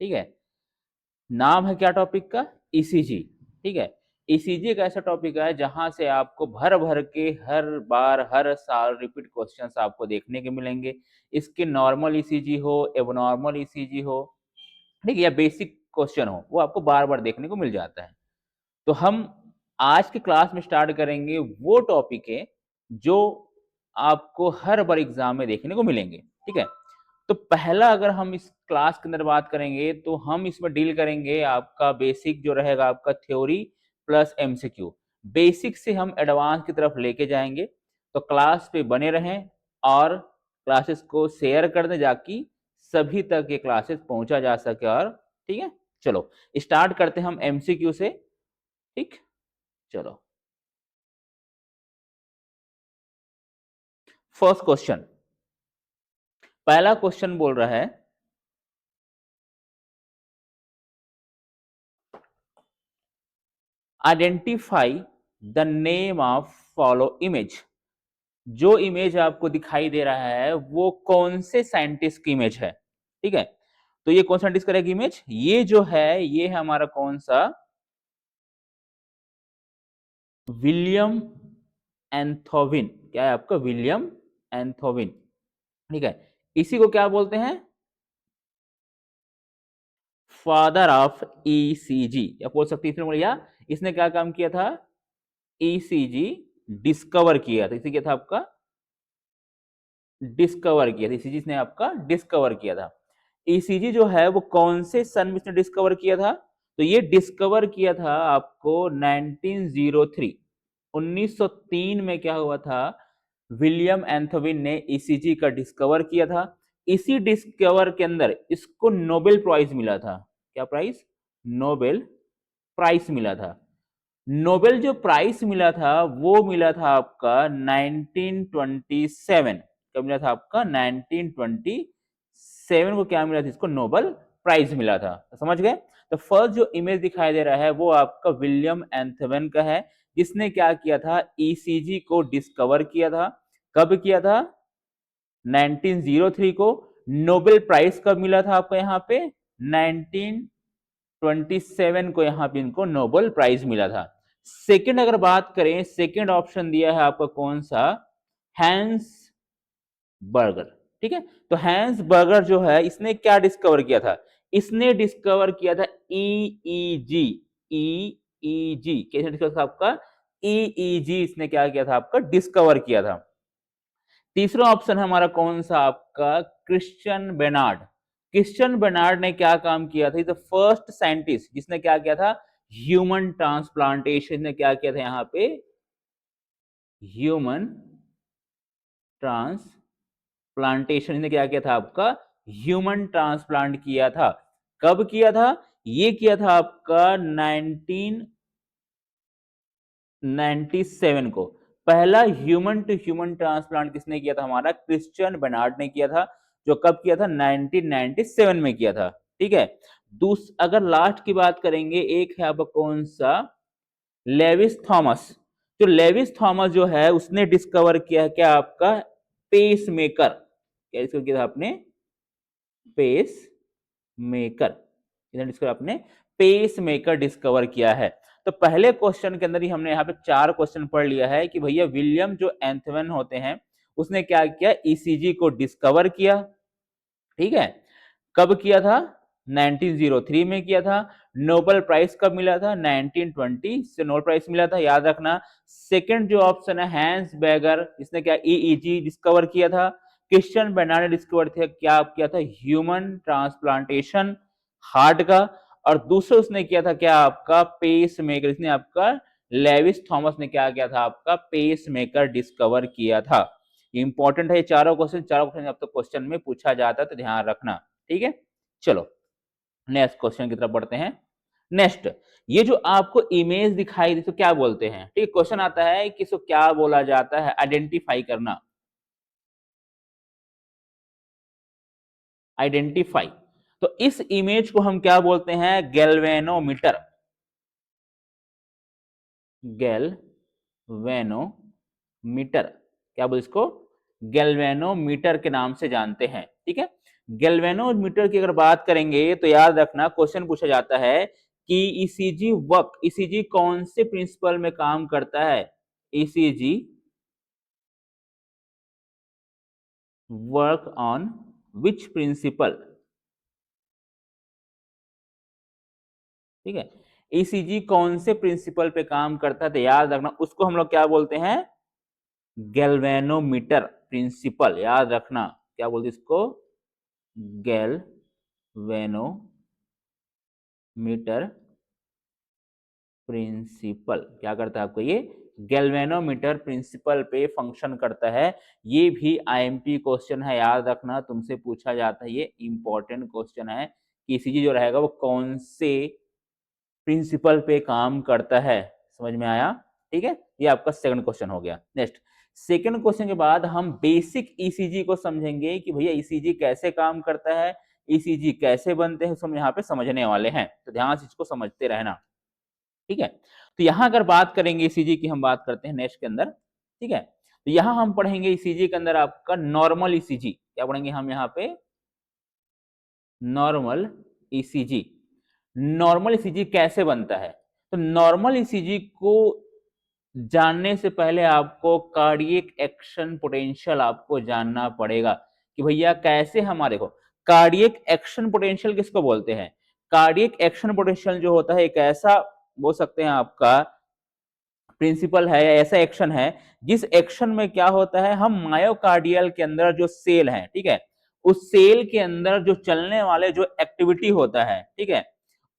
ठीक है। नाम है क्या टॉपिक का? ईसीजी। ठीक है। ईसीजी एक ऐसा टॉपिक है जहां से आपको भर भर के हर बार हर साल रिपीट क्वेश्चंस आपको देखने के मिलेंगे। इसके नॉर्मल ईसीजी हो, एबनॉर्मल ईसीजी हो, ठीक है, या बेसिक क्वेश्चन हो, वो आपको बार बार देखने को मिल जाता है। तो हम आज की क्लास में स्टार्ट करेंगे वो टॉपिक है जो आपको हर बार एग्जाम में देखने को मिलेंगे। ठीक है। तो पहला अगर हम इस क्लास के अंदर बात करेंगे तो हम इसमें डील करेंगे आपका बेसिक जो रहेगा आपका थ्योरी प्लस एमसीक्यू। बेसिक से हम एडवांस की तरफ लेके जाएंगे। तो क्लास पे बने रहें और क्लासेस को शेयर कर दें जाकि सभी तक ये क्लासेस पहुंचा जा सके। और ठीक है, चलो स्टार्ट करते हैं हम एमसीक्यू से। ठीक, चलो फर्स्ट क्वेश्चन। पहला क्वेश्चन बोल रहा है identify the name of follow image. जो इमेज आपको दिखाई दे रहा है वो कौन से साइंटिस्ट की इमेज है? ठीक है। तो ये कौन सा साइंटिस्ट करेगा इमेज? ये जो है ये है हमारा कौन सा? विलियम एंथोविन। क्या है आपका? विलियम एंथोविन। ठीक है। इसी को क्या बोलते हैं? फादर ऑफ ईसीजी या बोल सकते हैं। बोलिए इसने क्या काम किया था? ईसीजी डिस्कवर किया था। इसे क्या था आपका? डिस्कवर किया था। ईसीजी ने आपका डिस्कवर किया था। ईसीजी जो है वो कौन से सन में इसने डिस्कवर किया था? तो ये डिस्कवर किया था आपको 1903। 1903 में क्या हुआ था? विलियम एंथोविन ने ईसीजी का डिस्कवर किया था। इसी डिस्कवर के अंदर इसको नोबेल प्राइज मिला था। क्या प्राइज? नोबेल प्राइज मिला था। नोबेल जो प्राइज मिला था वो मिला था आपका 1927। कब मिला था आपका? 1927 को क्या मिला था? इसको नोबेल प्राइज मिला था। तो समझ गए? तो फर्स्ट जो इमेज दिखाई दे रहा है वो आपका विलियम एंथोवन का है, जिसने क्या किया था? ईसीजी को डिस्कवर किया था। कब किया था? 1903 को। नोबेल प्राइज कब मिला था आपका? यहाँ पे 1927 को यहाँ पे इनको नोबेल प्राइज मिला था। सेकंड अगर बात करें, सेकंड ऑप्शन दिया है आपका कौन सा? Hans Berger. ठीक है। तो हैंस बर्गर जो है इसने क्या डिस्कवर किया था? इसने डिस्कवर किया था ईईजी। ईईजी कैसे डिस्कवर था आपका? ईईजी इसने क्या किया था आपका? डिस्कवर किया था। तीसरा ऑप्शन है हमारा कौन सा आपका? Christian Bernard. क्रिश्चियन बेनार्ड ने क्या काम किया था? इज द फर्स्ट साइंटिस्ट जिसने क्या किया था? ह्यूमन ट्रांसप्लांटेशन ने क्या किया था यहाँ पे? ह्यूमन ट्रांसप्लांटेशन ने क्या किया था आपका? ह्यूमन ट्रांसप्लांट किया था। कब किया था? ये किया था आपका 1997 को। पहला ह्यूमन टू ह्यूमन ट्रांसप्लांट किसने किया था? हमारा क्रिश्चियन बेनार्ड ने किया था। जो कब किया था? 1997 में किया था। ठीक है। अगर लास्ट की बात करेंगे, एक है अब कौन सा? Lewis Thomas. जो लेविस थॉमस जो है उसने डिस्कवर किया है क्या आपका? Pace maker. क्या डिस्कवर किया था आपने? Pacemaker. डिस्कवर आपने पेस मेकर डिस्कवर किया है। तो पहले क्वेश्चन के अंदर ही हमने यहाँ पे 4 क्वेश्चन पढ़ लिया है कि भैया विलियम जो एंथवन होते हैं उसने क्या किया? ईसीजी को डिस्कवर किया। ठीक है। कब किया था? 1903 में किया था। नोबेल प्राइज कब मिला था? 1920 से नोबेल प्राइज मिला था, याद रखना। सेकंड जो ऑप्शन है हैंस बेगर, इसने क्या ईईजी डिस्कवर किया था। क्रिश्चियन बेनार्ड ने डिस्कवर क्या किया था? ह्यूमन ट्रांसप्लांटेशन हार्ट का। और दूसरा उसने किया था क्या आपका? Pacemaker. इसने आपका लेविस थॉमस ने क्या किया था? आपका पेस मेकर डिस्कवर किया था। इंपॉर्टेंट है ये चारों क्वेश्चन। चारों क्वेश्चन अब तक क्वेश्चन में पूछा जाता है तो ध्यान रखना। ठीक है। चलो नेक्स्ट क्वेश्चन की तरफ बढ़ते हैं। नेक्स्ट, ये जो आपको इमेज दिखाई दी तो क्या बोलते हैं? ठीक है। क्वेश्चन आता है कि इसको क्या बोला जाता है? आइडेंटिफाई करना। आइडेंटिफाई। तो इस इमेज को हम क्या बोलते हैं? गैल्वेनोमीटर। गैल्वेनोमीटर। क्या बोल इसको? गैल्वेनोमीटर के नाम से जानते हैं। ठीक है। गैल्वेनोमीटर की अगर बात करेंगे तो याद रखना क्वेश्चन पूछा जाता है कि ईसीजी कौन से प्रिंसिपल में काम करता है? ECG work on which principle? ठीक है, ईसीजी कौन से प्रिंसिपल पे काम करता है? तो याद रखना उसको हम लोग क्या बोलते हैं? Galvanometer principle. याद रखना क्या बोलते हैं इसको? Galvanometer principle. क्या करता है आपको ये? गैल्वेनोमीटर प्रिंसिपल पे फंक्शन करता है। ये भी आईएमपी क्वेश्चन है, याद रखना तुमसे पूछा जाता है, ये इंपॉर्टेंट क्वेश्चन है कि ईसीजी जो रहेगा वो कौन से प्रिंसिपल पे काम करता है। समझ में आया? ठीक है, ये आपका सेकंड क्वेश्चन हो गया। नेक्स्ट, सेकंड क्वेश्चन के बाद हम बेसिक ईसीजी को समझेंगे कि भैया ईसीजी कैसे काम करता है, ईसीजी कैसे बनते हैं, हम यहाँ पे समझने वाले हैं, तो ध्यान से इसको समझते रहना। ठीक है, तो यहां अगर बात करेंगे ईसीजी की, हम बात करते हैं नेक्स्ट के अंदर। ठीक है, तो यहां हम पढ़ेंगे ईसीजी के अंदर आपका नॉर्मल ईसीजी। क्या पढ़ेंगे हम यहाँ पे? Normal ECG. नॉर्मल ईसीजी कैसे बनता है? तो नॉर्मल ईसीजी को जानने से पहले आपको कार्डियक एक्शन पोटेंशियल आपको जानना पड़ेगा कि भैया कैसे हमारे को कार्डियक एक्शन पोटेंशियल किसको बोलते हैं? कार्डियक एक्शन पोटेंशियल जो होता है एक ऐसा बोल सकते हैं आपका प्रिंसिपल है या ऐसा एक्शन है जिस एक्शन में क्या होता है, हम मायोकार्डियल के अंदर जो सेल है, ठीक है, उस सेल के अंदर जो चलने वाले जो एक्टिविटी होता है, ठीक है,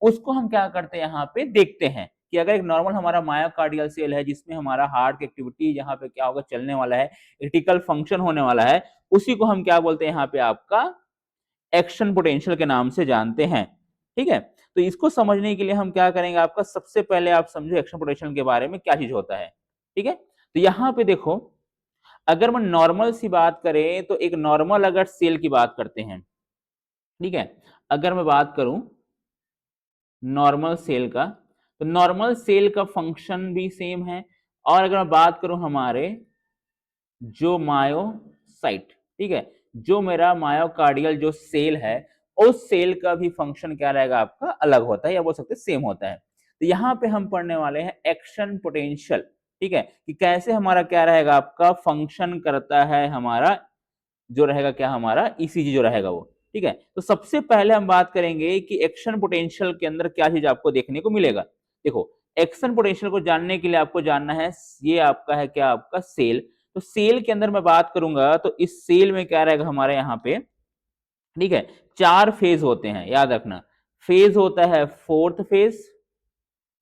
उसको हम क्या करते हैं यहाँ पे देखते हैं कि अगर एक नॉर्मल हमारा मायोकार्डियल सेल है जिसमें हमारा हार्ट की एक्टिविटी यहाँ पे क्या होगा, चलने वाला है, क्रिटिकल फंक्शन होने वाला है, उसी को हम क्या बोलते हैं यहाँ पे आपका एक्शन पोटेंशियल के नाम से जानते हैं। ठीक है, तो इसको समझने के लिए हम क्या करेंगे, आपका सबसे पहले आप समझो एक्शन पोटेंशियल के बारे में क्या चीज होता है। ठीक है, तो यहाँ पे देखो, अगर मैं नॉर्मल सी बात करें तो एक नॉर्मल अगर सेल की बात करते हैं, ठीक है, अगर मैं बात करूं नॉर्मल सेल का, तो नॉर्मल सेल का फंक्शन भी सेम है। और अगर मैं बात करूं हमारे जो मायोसाइट, ठीक है, जो मेरा मायोकार्डियल जो सेल है, उस सेल का भी फंक्शन क्या रहेगा आपका, अलग होता है या बोल सकते सेम होता है। तो यहाँ पे हम पढ़ने वाले हैं एक्शन पोटेंशियल। ठीक है, कि कैसे हमारा क्या रहेगा आपका फंक्शन करता है हमारा जो रहेगा क्या हमारा ईसीजी जो रहेगा वो। ठीक है, तो सबसे पहले हम बात करेंगे कि एक्शन पोटेंशियल के अंदर क्या चीज आपको देखने को मिलेगा। देखो, एक्शन पोटेंशियल को जानने के लिए आपको जानना है, ये आपका है क्या, आपका सेल। तो सेल के अंदर मैं बात करूंगा तो इस सेल में क्या रहेगा हमारे यहाँ पे, ठीक है, 4 फेज होते हैं, याद रखना। फेज होता है fourth phase,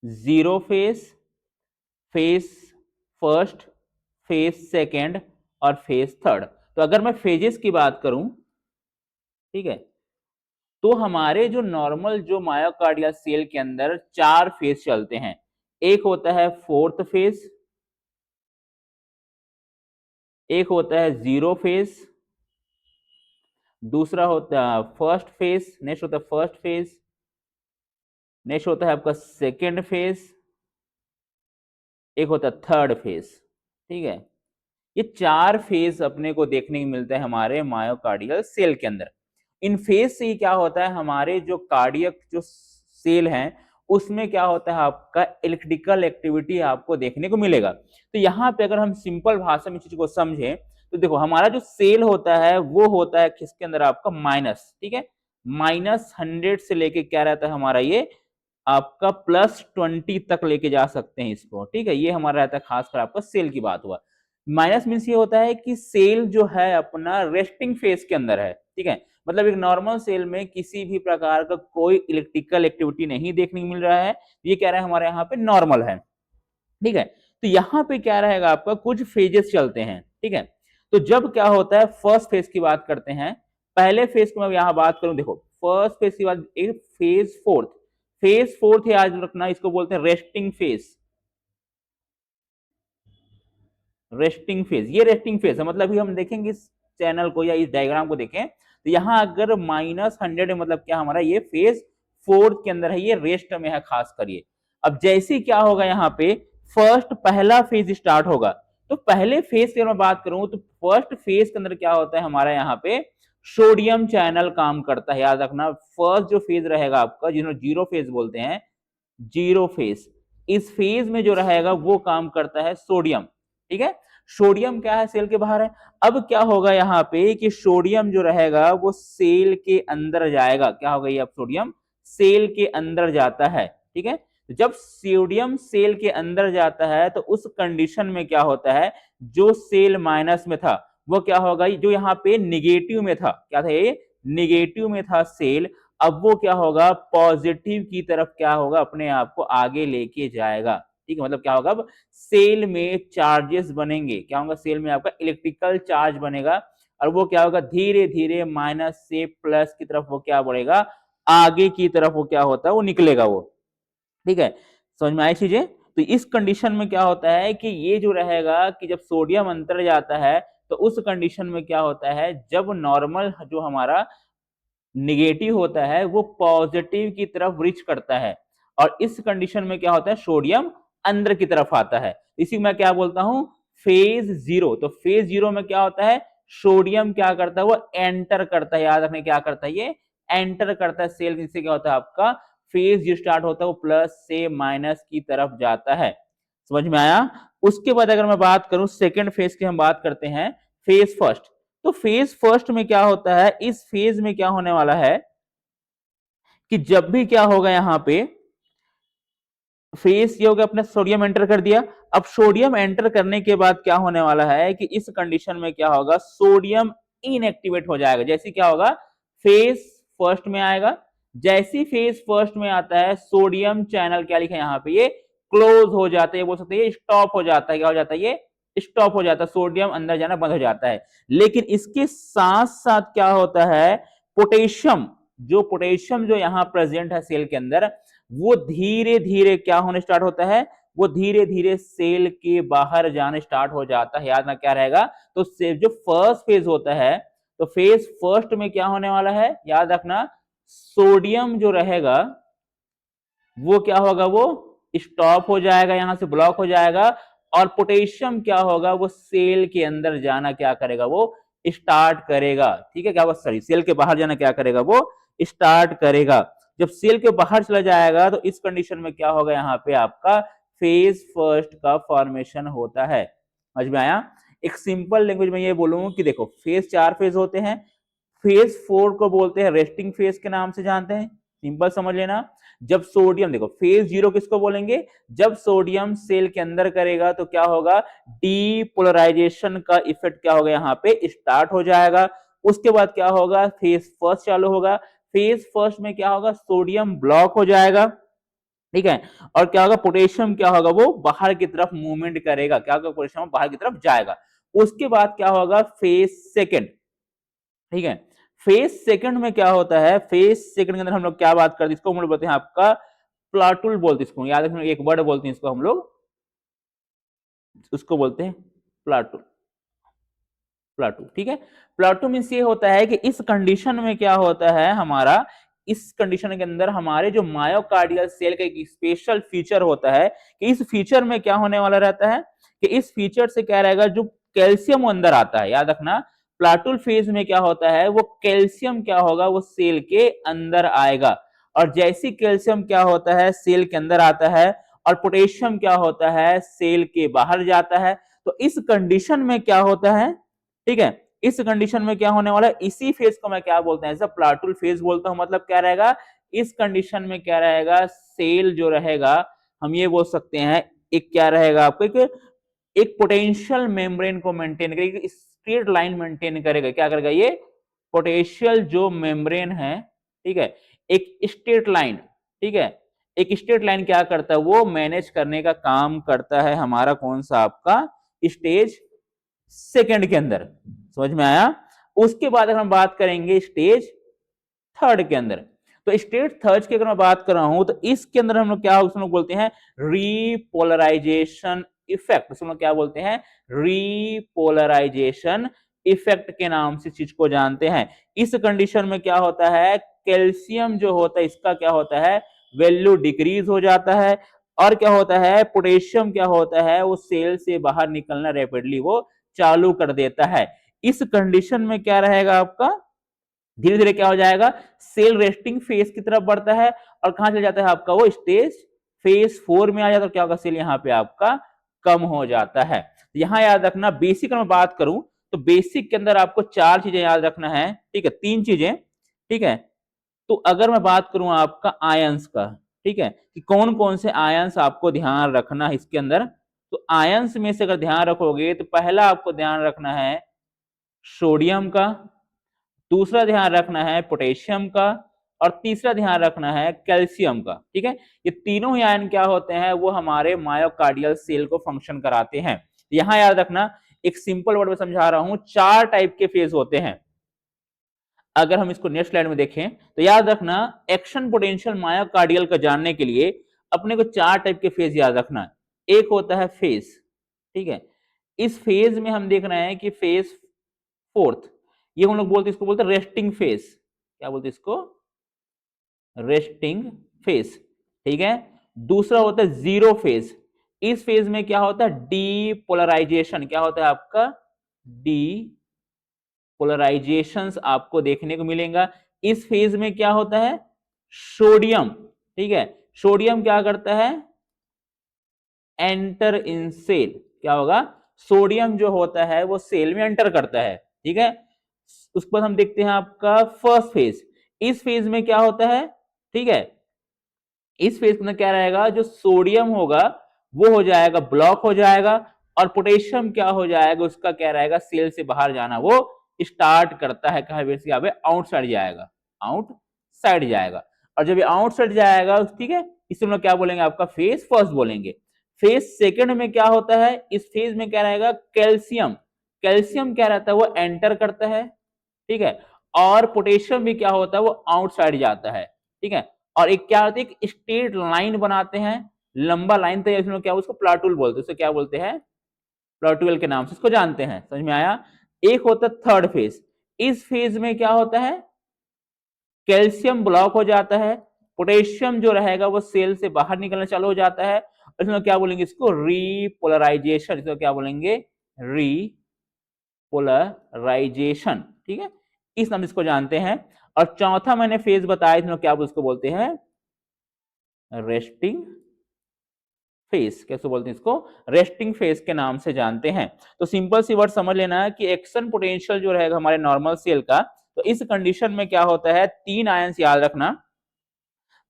zero phase, phase first, phase second और फेज थर्ड। तो अगर मैं फेजेस की बात करूं, ठीक है, तो हमारे जो नॉर्मल जो मायोकार्डियल सेल के अंदर 4 फेज चलते हैं। एक होता है फोर्थ फेज, एक होता है जीरो फेज, दूसरा होता है फर्स्ट फेज, नेक्स्ट होता है फर्स्ट फेज, नेक्स्ट होता है आपका सेकेंड फेज, एक होता है थर्ड फेज। ठीक है, ये 4 फेज अपने को देखने को मिलता है हमारे मायोकार्डियल सेल के अंदर। इन फेज से ही क्या होता है, हमारे जो कार्डियक जो सेल हैं उसमें क्या होता है आपका इलेक्ट्रिकल एक्टिविटी आपको देखने को मिलेगा। तो यहाँ पे अगर हम सिंपल भाषा में चीज को समझें तो देखो, हमारा जो सेल होता है वो होता है किसके अंदर आपका माइनस, ठीक है, -100 से लेके क्या रहता है हमारा ये आपका +20 तक लेके जा सकते हैं इसको। ठीक है, ये हमारा रहता है खासकर आपका सेल की बात हुआ। माइनस मीन्स ये होता है कि सेल जो है अपना रेस्टिंग फेज के अंदर है। ठीक है, मतलब एक नॉर्मल सेल में किसी भी प्रकार का कोई इलेक्ट्रिकल एक्टिविटी नहीं देखने को मिल रहा है, ये कह रहा है हमारे यहाँ पे नॉर्मल है। ठीक है, तो यहाँ पे क्या रहेगा आपका कुछ फेजेस चलते हैं। ठीक है, तो जब क्या होता है फर्स्ट फेज की बात करते हैं, पहले फेज की मैं यहाँ बात करूं, देखो फर्स्ट फेज की बात, एक फेज फोर्थ याद रखना, इसको बोलते हैं रेस्टिंग फेज। रेस्टिंग फेज, ये रेस्टिंग फेज है, मतलब हम देखेंगे इस चैनल को या इस डायग्राम को देखें तो यहाँ अगर -100 मतलब क्या हमारा ये फेज फोर्थ के अंदर है, ये रेस्ट में है खास कर ये। अब जैसे क्या होगा यहाँ पे फर्स्ट पहला फेज स्टार्ट होगा, तो पहले फेज की अगर मैं बात करूं तो फर्स्ट फेज के अंदर क्या होता है हमारा यहाँ पे सोडियम चैनल काम करता है, याद रखना। फर्स्ट जो फेज रहेगा आपका, जिन्होंने जीरो फेज बोलते हैं, जीरो फेज, इस फेज में जो रहेगा वो काम करता है सोडियम, ठीक है। सोडियम क्या है, सेल के बाहर है। अब क्या होगा यहाँ पे कि सोडियम जो रहेगा वो सेल के अंदर जाएगा। क्या होगा ये, अब सोडियम सेल के अंदर जाता है, ठीक है। जब सोडियम सेल के अंदर जाता है तो उस कंडीशन में क्या होता है, जो सेल माइनस में था वो क्या होगा, जो यहाँ पे निगेटिव में था, क्या था ये, निगेटिव में था सेल, अब वो क्या होगा, पॉजिटिव की तरफ क्या होगा, अपने आप को आगे लेके जाएगा, ठीक है। मतलब क्या होगा, अब सेल में चार्जेस बनेंगे, क्या होगा, सेल में आपका इलेक्ट्रिकल चार्ज बनेगा, और वो क्या होगा, धीरे धीरे माइनस से प्लस की तरफ वो क्या बढ़ेगा, आगे की तरफ वो क्या होता है, वो निकलेगा वो, ठीक है। समझ में आई चीजें। तो इस कंडीशन में क्या होता है कि ये जो रहेगा कि जब सोडियम अंदर जाता है तो उस कंडीशन में क्या होता है, जब नॉर्मल जो हमारा निगेटिव होता है वो पॉजिटिव की तरफ रिच करता है, और इस कंडीशन में क्या होता है, सोडियम अंदर की तरफ आता है। इसी में क्या बोलता हूं, फेज जीरो। तो फेज जीरो में क्या होता है, सोडियम क्या करता है, वो एंटर करता है, याद रखने क्या करता है, ये एंटर करता है सेल। इससे क्या होता है, आपका फेज जो स्टार्ट होता है वो प्लस से माइनस की तरफ जाता है। समझ में आया। उसके बाद अगर मैं बात करूं सेकेंड फेज की, हम बात करते हैं फेज फर्स्ट। तो फेज फर्स्ट में क्या होता है, इस फेज में क्या होने वाला है कि जब भी क्या होगा, यहां पे फेज ये हो गया, अपने सोडियम एंटर कर दिया। अब सोडियम एंटर करने के बाद क्या होने वाला है कि इस कंडीशन में क्या होगा, सोडियम इनएक्टिवेट हो जाएगा। जैसे क्या होगा, फेज फर्स्ट में आएगा, जैसी फेज फर्स्ट में आता है सोडियम चैनल क्या लिखा है यहाँ पे, ये क्लोज हो जाता है, बोल सकते हैं ये स्टॉप हो जाता है। क्या हो जाता है, ये स्टॉप हो जाता है, सोडियम अंदर जाना बंद हो जाता है। लेकिन इसके साथ साथ क्या होता है, पोटेशियम, जो पोटेशियम जो यहाँ प्रेजेंट है सेल के अंदर, वो धीरे धीरे क्या होने स्टार्ट होता है, वो धीरे धीरे सेल के बाहर जाने स्टार्ट हो जाता है। याद ना क्या रहेगा, तो जो फर्स्ट फेज होता है, तो फेज फर्स्ट में क्या होने वाला है, याद रखना, सोडियम जो रहेगा वो क्या होगा, वो स्टॉप हो जाएगा, यहां से ब्लॉक हो जाएगा, और पोटेशियम क्या होगा, वो सेल के अंदर जाना क्या करेगा, वो स्टार्ट करेगा, ठीक है। क्या, वो सॉरी, सेल के बाहर जाना क्या करेगा, वो स्टार्ट करेगा। जब सेल के बाहर चला जाएगा तो इस कंडीशन में क्या होगा, यहाँ पे आपका फेज फर्स्ट का फॉर्मेशन होता है। समझ में आया। एक सिंपल लैंग्वेज में ये बोलूं कि देखो, फेज चार फेज होते हैं, फेज फोर को बोलते हैं रेस्टिंग फेज के नाम से जानते हैं, सिंपल समझ लेना। जब सोडियम, देखो फेज जीरो किसको बोलेंगे, जब सोडियम सेल के अंदर करेगा तो क्या होगा, डीपोलराइजेशन का इफेक्ट क्या होगा, यहाँ पे स्टार्ट हो जाएगा। उसके बाद क्या होगा, फेज फर्स्ट चालू होगा। फेज फर्स्ट में क्या होगा, सोडियम ब्लॉक हो जाएगा, ठीक है। और क्या होगा, पोटेशियम क्या होगा, वो बाहर की तरफ मूवमेंट करेगा, क्या होगा, पोटेशियम बाहर की तरफ जाएगा। उसके बाद क्या होगा, फेज सेकेंड, ठीक है। फेज सेकंड में क्या होता है, फेज सेकंड के अंदर हम लोग क्या बात करते हैं, इसको हम लोग बोलते हैं आपका प्लाटूल बोलते हैं, इसको याद रखना, एक वर्ड बोलते हैं इसको हम लोग, उसको बोलते हैं प्लाटूल, प्लाटू, ठीक है। प्लाटू मीन्स ये होता है कि इस कंडीशन में क्या होता है हमारा, इस कंडीशन के अंदर हमारे जो मायोकार्डियल सेल का एक स्पेशल फीचर होता है कि इस फीचर में क्या होने वाला रहता है कि इस फीचर से क्या रहेगा, जो कैल्शियम अंदर आता है, याद रखना, प्लाटूल फेज में क्या होता है, वो कैल्शियम क्या होगा, वो सेल के अंदर आएगा। और जैसी कैल्शियम क्या होता है, सेल के अंदर आता है, और पोटेशियम क्या होता है, सेल के बाहर जाता है। तो इस कंडीशन में क्या होता है, ठीक है, इस कंडीशन में क्या होने वाला है, इसी फेज को मैं क्या बोलते हैं, प्लाटूल फेज बोलता हूं। मतलब क्या रहेगा, इस कंडीशन में क्या रहेगा, सेल जो रहेगा, हम ये बोल सकते हैं, एक क्या रहेगा आपको, एक पोटेंशियल मेम्ब्रेन को मेंटेन करेगा, स्ट्रेट लाइन मेंटेन करेगा। क्या करेगा ये, पोटेंशियल जो मेम्ब्रेन है, ठीक है, एक स्ट्रेट लाइन, ठीक है, एक स्ट्रेट लाइन क्या करता है, वो मैनेज करने का काम करता है हमारा कौन सा, आपका स्टेज सेकंड के अंदर। समझ में आया। उसके बाद अगर हम बात करेंगे स्टेज थर्ड के अंदर, तो स्टेज थर्ड की अगर मैं बात कर रहा हूं तो इसके अंदर हम लोग क्या, उसमें लोग बोलते हैं रीपोलराइजेशन इफेक्ट। उसमें लोग क्या बोलते हैं, रीपोलराइजेशन इफेक्ट के नाम से चीज को जानते हैं। इस कंडीशन में क्या होता है, कैल्शियम जो होता है इसका क्या होता है, वैल्यू डिक्रीज हो जाता है, और क्या होता है, पोटेशियम क्या होता है, वो सेल से बाहर निकलना रैपिडली वो चालू कर देता है। इस कंडीशन में क्या रहेगा आपका, धीरे धीरे क्या हो जाएगा, सेल रेस्टिंग फेज की तरफ बढ़ता है और कहां चले जाता है आपका वो स्टेज फेज 4 में आ जाता है। तो क्या होगा, सेल यहाँ पे आपका कम हो जाता है। यहां याद रखना, बेसिक में बात करूं तो बेसिक के अंदर आपको 4 चीजें याद रखना है, ठीक है, 3 चीजें, ठीक है। तो अगर मैं बात करूं आपका आयंस का, ठीक है, कि कौन कौन से आयंस आपको ध्यान रखना है इसके अंदर, तो आयंस में से अगर ध्यान रखोगे तो पहला आपको ध्यान रखना है सोडियम का, दूसरा ध्यान रखना है पोटेशियम का, और तीसरा ध्यान रखना है कैल्शियम का, ठीक है। ये तीनों ही आयन क्या होते हैं, वो हमारे मायोकार्डियल सेल को फंक्शन कराते हैं। यहां याद रखना, एक सिंपल वर्ड में समझा रहा हूं, 4 टाइप के फेज होते हैं। अगर हम इसको नेक्स्ट स्लाइड में देखें तो याद रखना, एक्शन पोटेंशियल मायोकार्डियल का जानने के लिए अपने को 4 टाइप के फेज याद रखना। एक होता है फेज, ठीक है, इस फेज में हम देख रहे हैं कि फेज फोर्थ, ये हम लोग बोलते हैं, इसको बोलते हैं रेस्टिंग फेज। क्या बोलते हैं इसको, रेस्टिंग फेज, ठीक है। दूसरा होता है जीरो फेज, इस फेज में क्या होता है, डीपोलराइजेशन, क्या होता है आपका, डी पोलराइजेशंस आपको देखने को मिलेगा। इस फेज में क्या होता है, सोडियम, ठीक है, सोडियम क्या करता है, एंटर इन सेल, क्या होगा, सोडियम जो होता है वो सेल में एंटर करता है, ठीक है। उसके बाद हम देखते हैं आपका फर्स्ट फेज, इस फेज में क्या होता है, ठीक है, इस फेज में क्या रहेगा, जो सोडियम होगा वो हो जाएगा ब्लॉक हो जाएगा, और पोटेशियम क्या हो जाएगा, उसका क्या रहेगा, सेल से बाहर जाना वो स्टार्ट करता है, कहा यहाँ पे आउटसाइड जाएगा, आउटसाइड जाएगा। और जब ये आउटसाइड जाएगा, ठीक है, इसे हम लोग क्या बोलेंगे, आपका फेज फर्स्ट बोलेंगे। फेज सेकंड में क्या होता है, इस फेज में क्या रहेगा, कैल्शियम, कैल्शियम क्या रहता है, वो एंटर करता है, ठीक है, और पोटेशियम भी क्या होता है, वो आउटसाइड जाता है, ठीक है। और एक क्या होती है, एक स्ट्रेट लाइन बनाते हैं, लंबा लाइन, तो इसमें क्या, उसको प्लाटूल बोलते हैं, उसको क्या बोलते हैं, प्लाटूल के नाम से इसको जानते हैं, समझ में आया। एक होता है थर्ड फेज, इस फेज में क्या होता है, कैल्शियम ब्लॉक हो जाता है, पोटेशियम जो रहेगा वो सेल से बाहर निकलना चालू हो जाता है, इसमें क्या बोलेंगे, इसको रीपोलराइजेशन, इसको क्या बोलेंगे, रीपोलराइजेशन, ठीक है, इस नाम से इसको जानते हैं। और चौथा मैंने फेज बताया, इसमें क्या उसको बोलते हैं, रेस्टिंग फेज, कैसे बोलते हैं इसको, रेस्टिंग फेज के नाम से जानते हैं। तो सिंपल सी वर्ड समझ लेना है कि एक्शन पोटेंशियल जो रहेगा हमारे नॉर्मल सेल का, तो इस कंडीशन में क्या होता है, 3 आयंस याद रखना।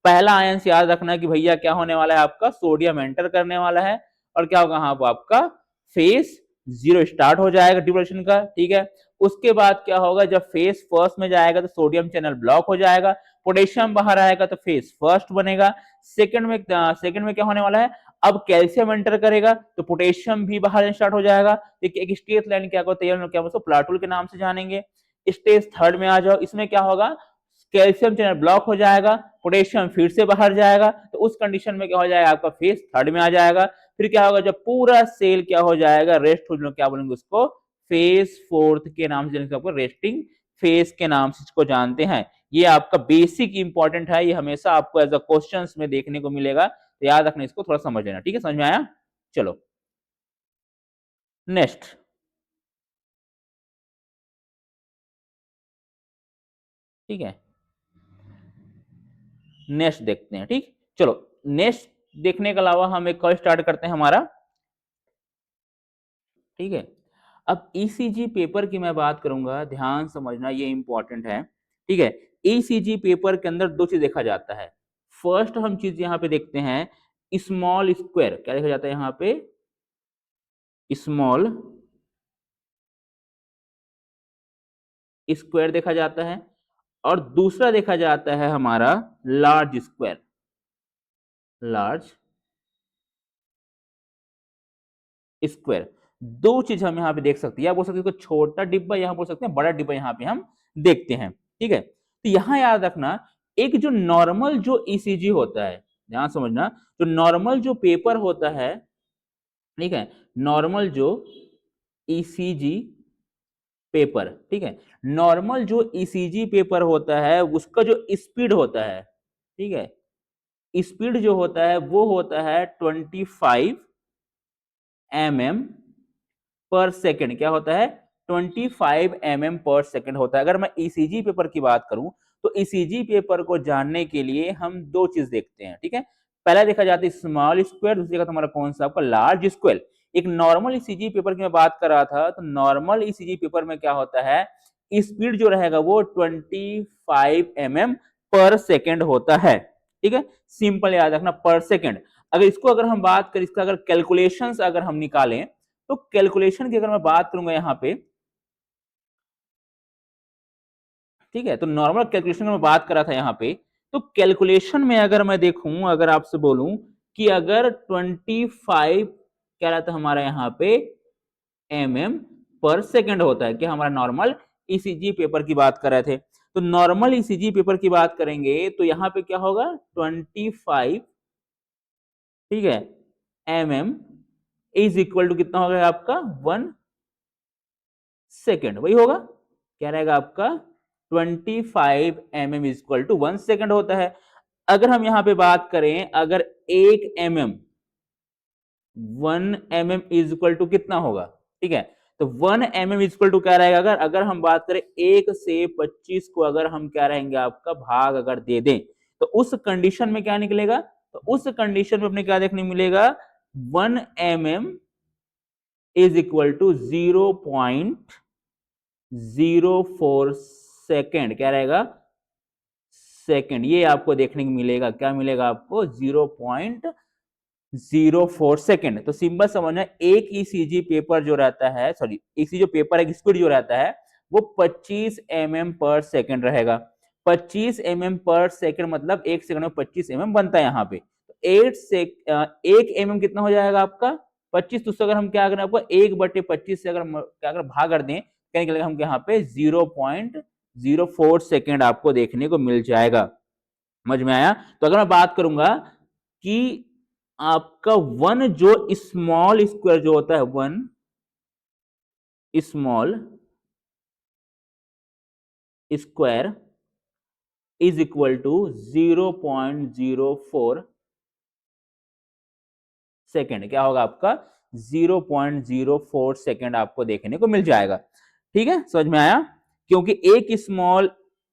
पहला आयंस याद रखना कि भैया क्या होने वाला है, आपका सोडियम एंटर करने वाला है, और क्या होगा, हाँ, आपका फेज जीरो स्टार्ट हो जाएगा डिप्रेशन का, ठीक है। उसके बाद क्या होगा, जब फेज फर्स्ट में जाएगा तो सोडियम चैनल ब्लॉक हो जाएगा, पोटेशियम बाहर आएगा तो फेज फर्स्ट बनेगा। सेकंड में क्या होने वाला है, अब कैल्शियम एंटर करेगा तो पोटेशियम भी बाहर स्टार्ट हो जाएगा। एक स्ट्रेट लाइन क्या होता है, क्या प्लाटूल के नाम से जानेंगे। स्टेज थर्ड में आ जाओ, इसमें क्या होगा, कैल्शियम चैनल ब्लॉक हो जाएगा, पोटेशियम फिर से बाहर जाएगा, तो उस कंडीशन में क्या हो जाएगा, आपका फेज थर्ड में आ जाएगा। फिर क्या होगा, जब पूरा सेल क्या हो जाएगा, रेस्ट हो, क्या बोलेंगे उसको, फेज फोर्थ के नाम से, आपको रेस्टिंग फेज के नाम से इसको जानते हैं। ये आपका बेसिक इंपॉर्टेंट है, ये हमेशा आपको एज अ क्वेश्चन में देखने को मिलेगा, तो याद रखना, इसको थोड़ा समझ लेना, ठीक है, समझ में आया। चलो नेक्स्ट, ठीक है, नेक्स्ट देखते हैं, ठीक, चलो नेक्स्ट देखने के अलावा हम एक कल स्टार्ट करते हैं हमारा, ठीक है। अब ईसीजी पेपर की मैं बात करूंगा, ध्यान समझना, ये इंपॉर्टेंट है, ठीक है। ईसीजी पेपर के अंदर 2 चीज देखा जाता है। फर्स्ट हम चीज यहाँ पे देखते हैं, स्मॉल स्क्वायर, क्या देखा जाता है यहाँ पे, स्मॉल स्क्वायर देखा जाता है, और दूसरा देखा जाता है हमारा लार्ज स्क्वायर, लार्ज स्क्वायर। 2 चीज हम यहाँ पे देख सकते हैं, या बोल सकते हैं छोटा डिब्बा, यहाँ बोल सकते हैं बड़ा डिब्बा, यहाँ पे हम देखते हैं, ठीक है। तो यहाँ याद रखना, एक जो नॉर्मल जो ईसीजी होता है, ध्यान समझना, जो नॉर्मल जो पेपर होता है, ठीक है, नॉर्मल जो ईसीजी पेपर, ठीक है, नॉर्मल जो ईसीजी पेपर होता है उसका जो स्पीड होता है, ठीक है, स्पीड जो होता है वो होता है 25 mm पर सेकेंड, क्या होता है, 25 mm पर सेकंड होता है। अगर मैं ईसीजी पेपर की बात करूं तो ईसीजी पेपर को जानने के लिए हम दो चीज देखते हैं, ठीक है। पहला देखा जाता है स्मॉल स्क्वायर, दूसरी का हमारा कौन सा आपका लार्ज स्क्वायर। एक नॉर्मल ईसीजी पेपर की मैं बात कर रहा था, तो नॉर्मल ईसीजी पेपर में क्या होता है, स्पीड जो रहेगा वो 25 mm पर सेकेंड होता है, ठीक है। सिंपल याद रखना, पर सेकेंड। अगर इसको अगर हम बात करें, इसका अगर कैलकुलेशंस अगर हम निकालें, तो कैलकुलेशन की अगर मैं बात करूंगा यहाँ पे, ठीक है, तो नॉर्मल कैलकुलेशन में बात कर रहा था यहाँ पे, तो कैलकुलेशन में अगर मैं देखूं, अगर आपसे बोलूं कि अगर 25 क्या रहता है हमारा यहाँ पे mm पर सेकेंड होता है, कि हमारा नॉर्मल ईसीजी पेपर की बात कर रहे थे, तो नॉर्मल ईसीजी पेपर की बात करेंगे तो यहाँ पे क्या होगा 25, ठीक है, mm इज इक्वल टू कितना होगा आपका 1 सेकेंड, वही होगा, क्या रहेगा आपका 25 mm is equal to 1 second होता है। अगर हम यहाँ पे बात करें, अगर 1 mm 1 mm is equal to कितना होगा, ठीक है, तो 1 mm इज इक्वल टू क्या रहेगा, अगर अगर हम बात करें 1 से 25 को अगर हम क्या रहेंगे आपका भाग अगर दे दें, तो उस कंडीशन में क्या निकलेगा, तो उस कंडीशन में अपने क्या देखने मिलेगा 1 mm is equal to 0.04 second, क्या रहेगा सेकेंड, ये आपको देखने को मिलेगा, क्या मिलेगा आपको 0.04 सेकेंड। तो सिंपल समझना, एक ईसीजी पेपर जो रहता है, सॉरी ईसीजी जो पेपर है स्पीड जो रहता है वो 25 mm पर सेकेंड रहेगा। 25 mm पर सेकेंड मतलब एक सेकंड में 25 mm बनता है यहाँ पे। तो 1 mm कितना हो जाएगा आपका 25, तो उससे अगर हम क्या करें, आपको 1/25 से अगर क्या करें भाग कर दें, क्या निकलेगा हम यहाँ पे 0.04 सेकेंड आपको देखने को मिल जाएगा। समझ में आया। तो अगर मैं बात करूंगा कि आपका वन जो स्मॉल स्क्वायर जो होता है, one small square is equal to 0.04 second, क्या होगा आपका 0.04 सेकेंड आपको देखने को मिल जाएगा। ठीक है, समझ में आया। क्योंकि एक स्मॉल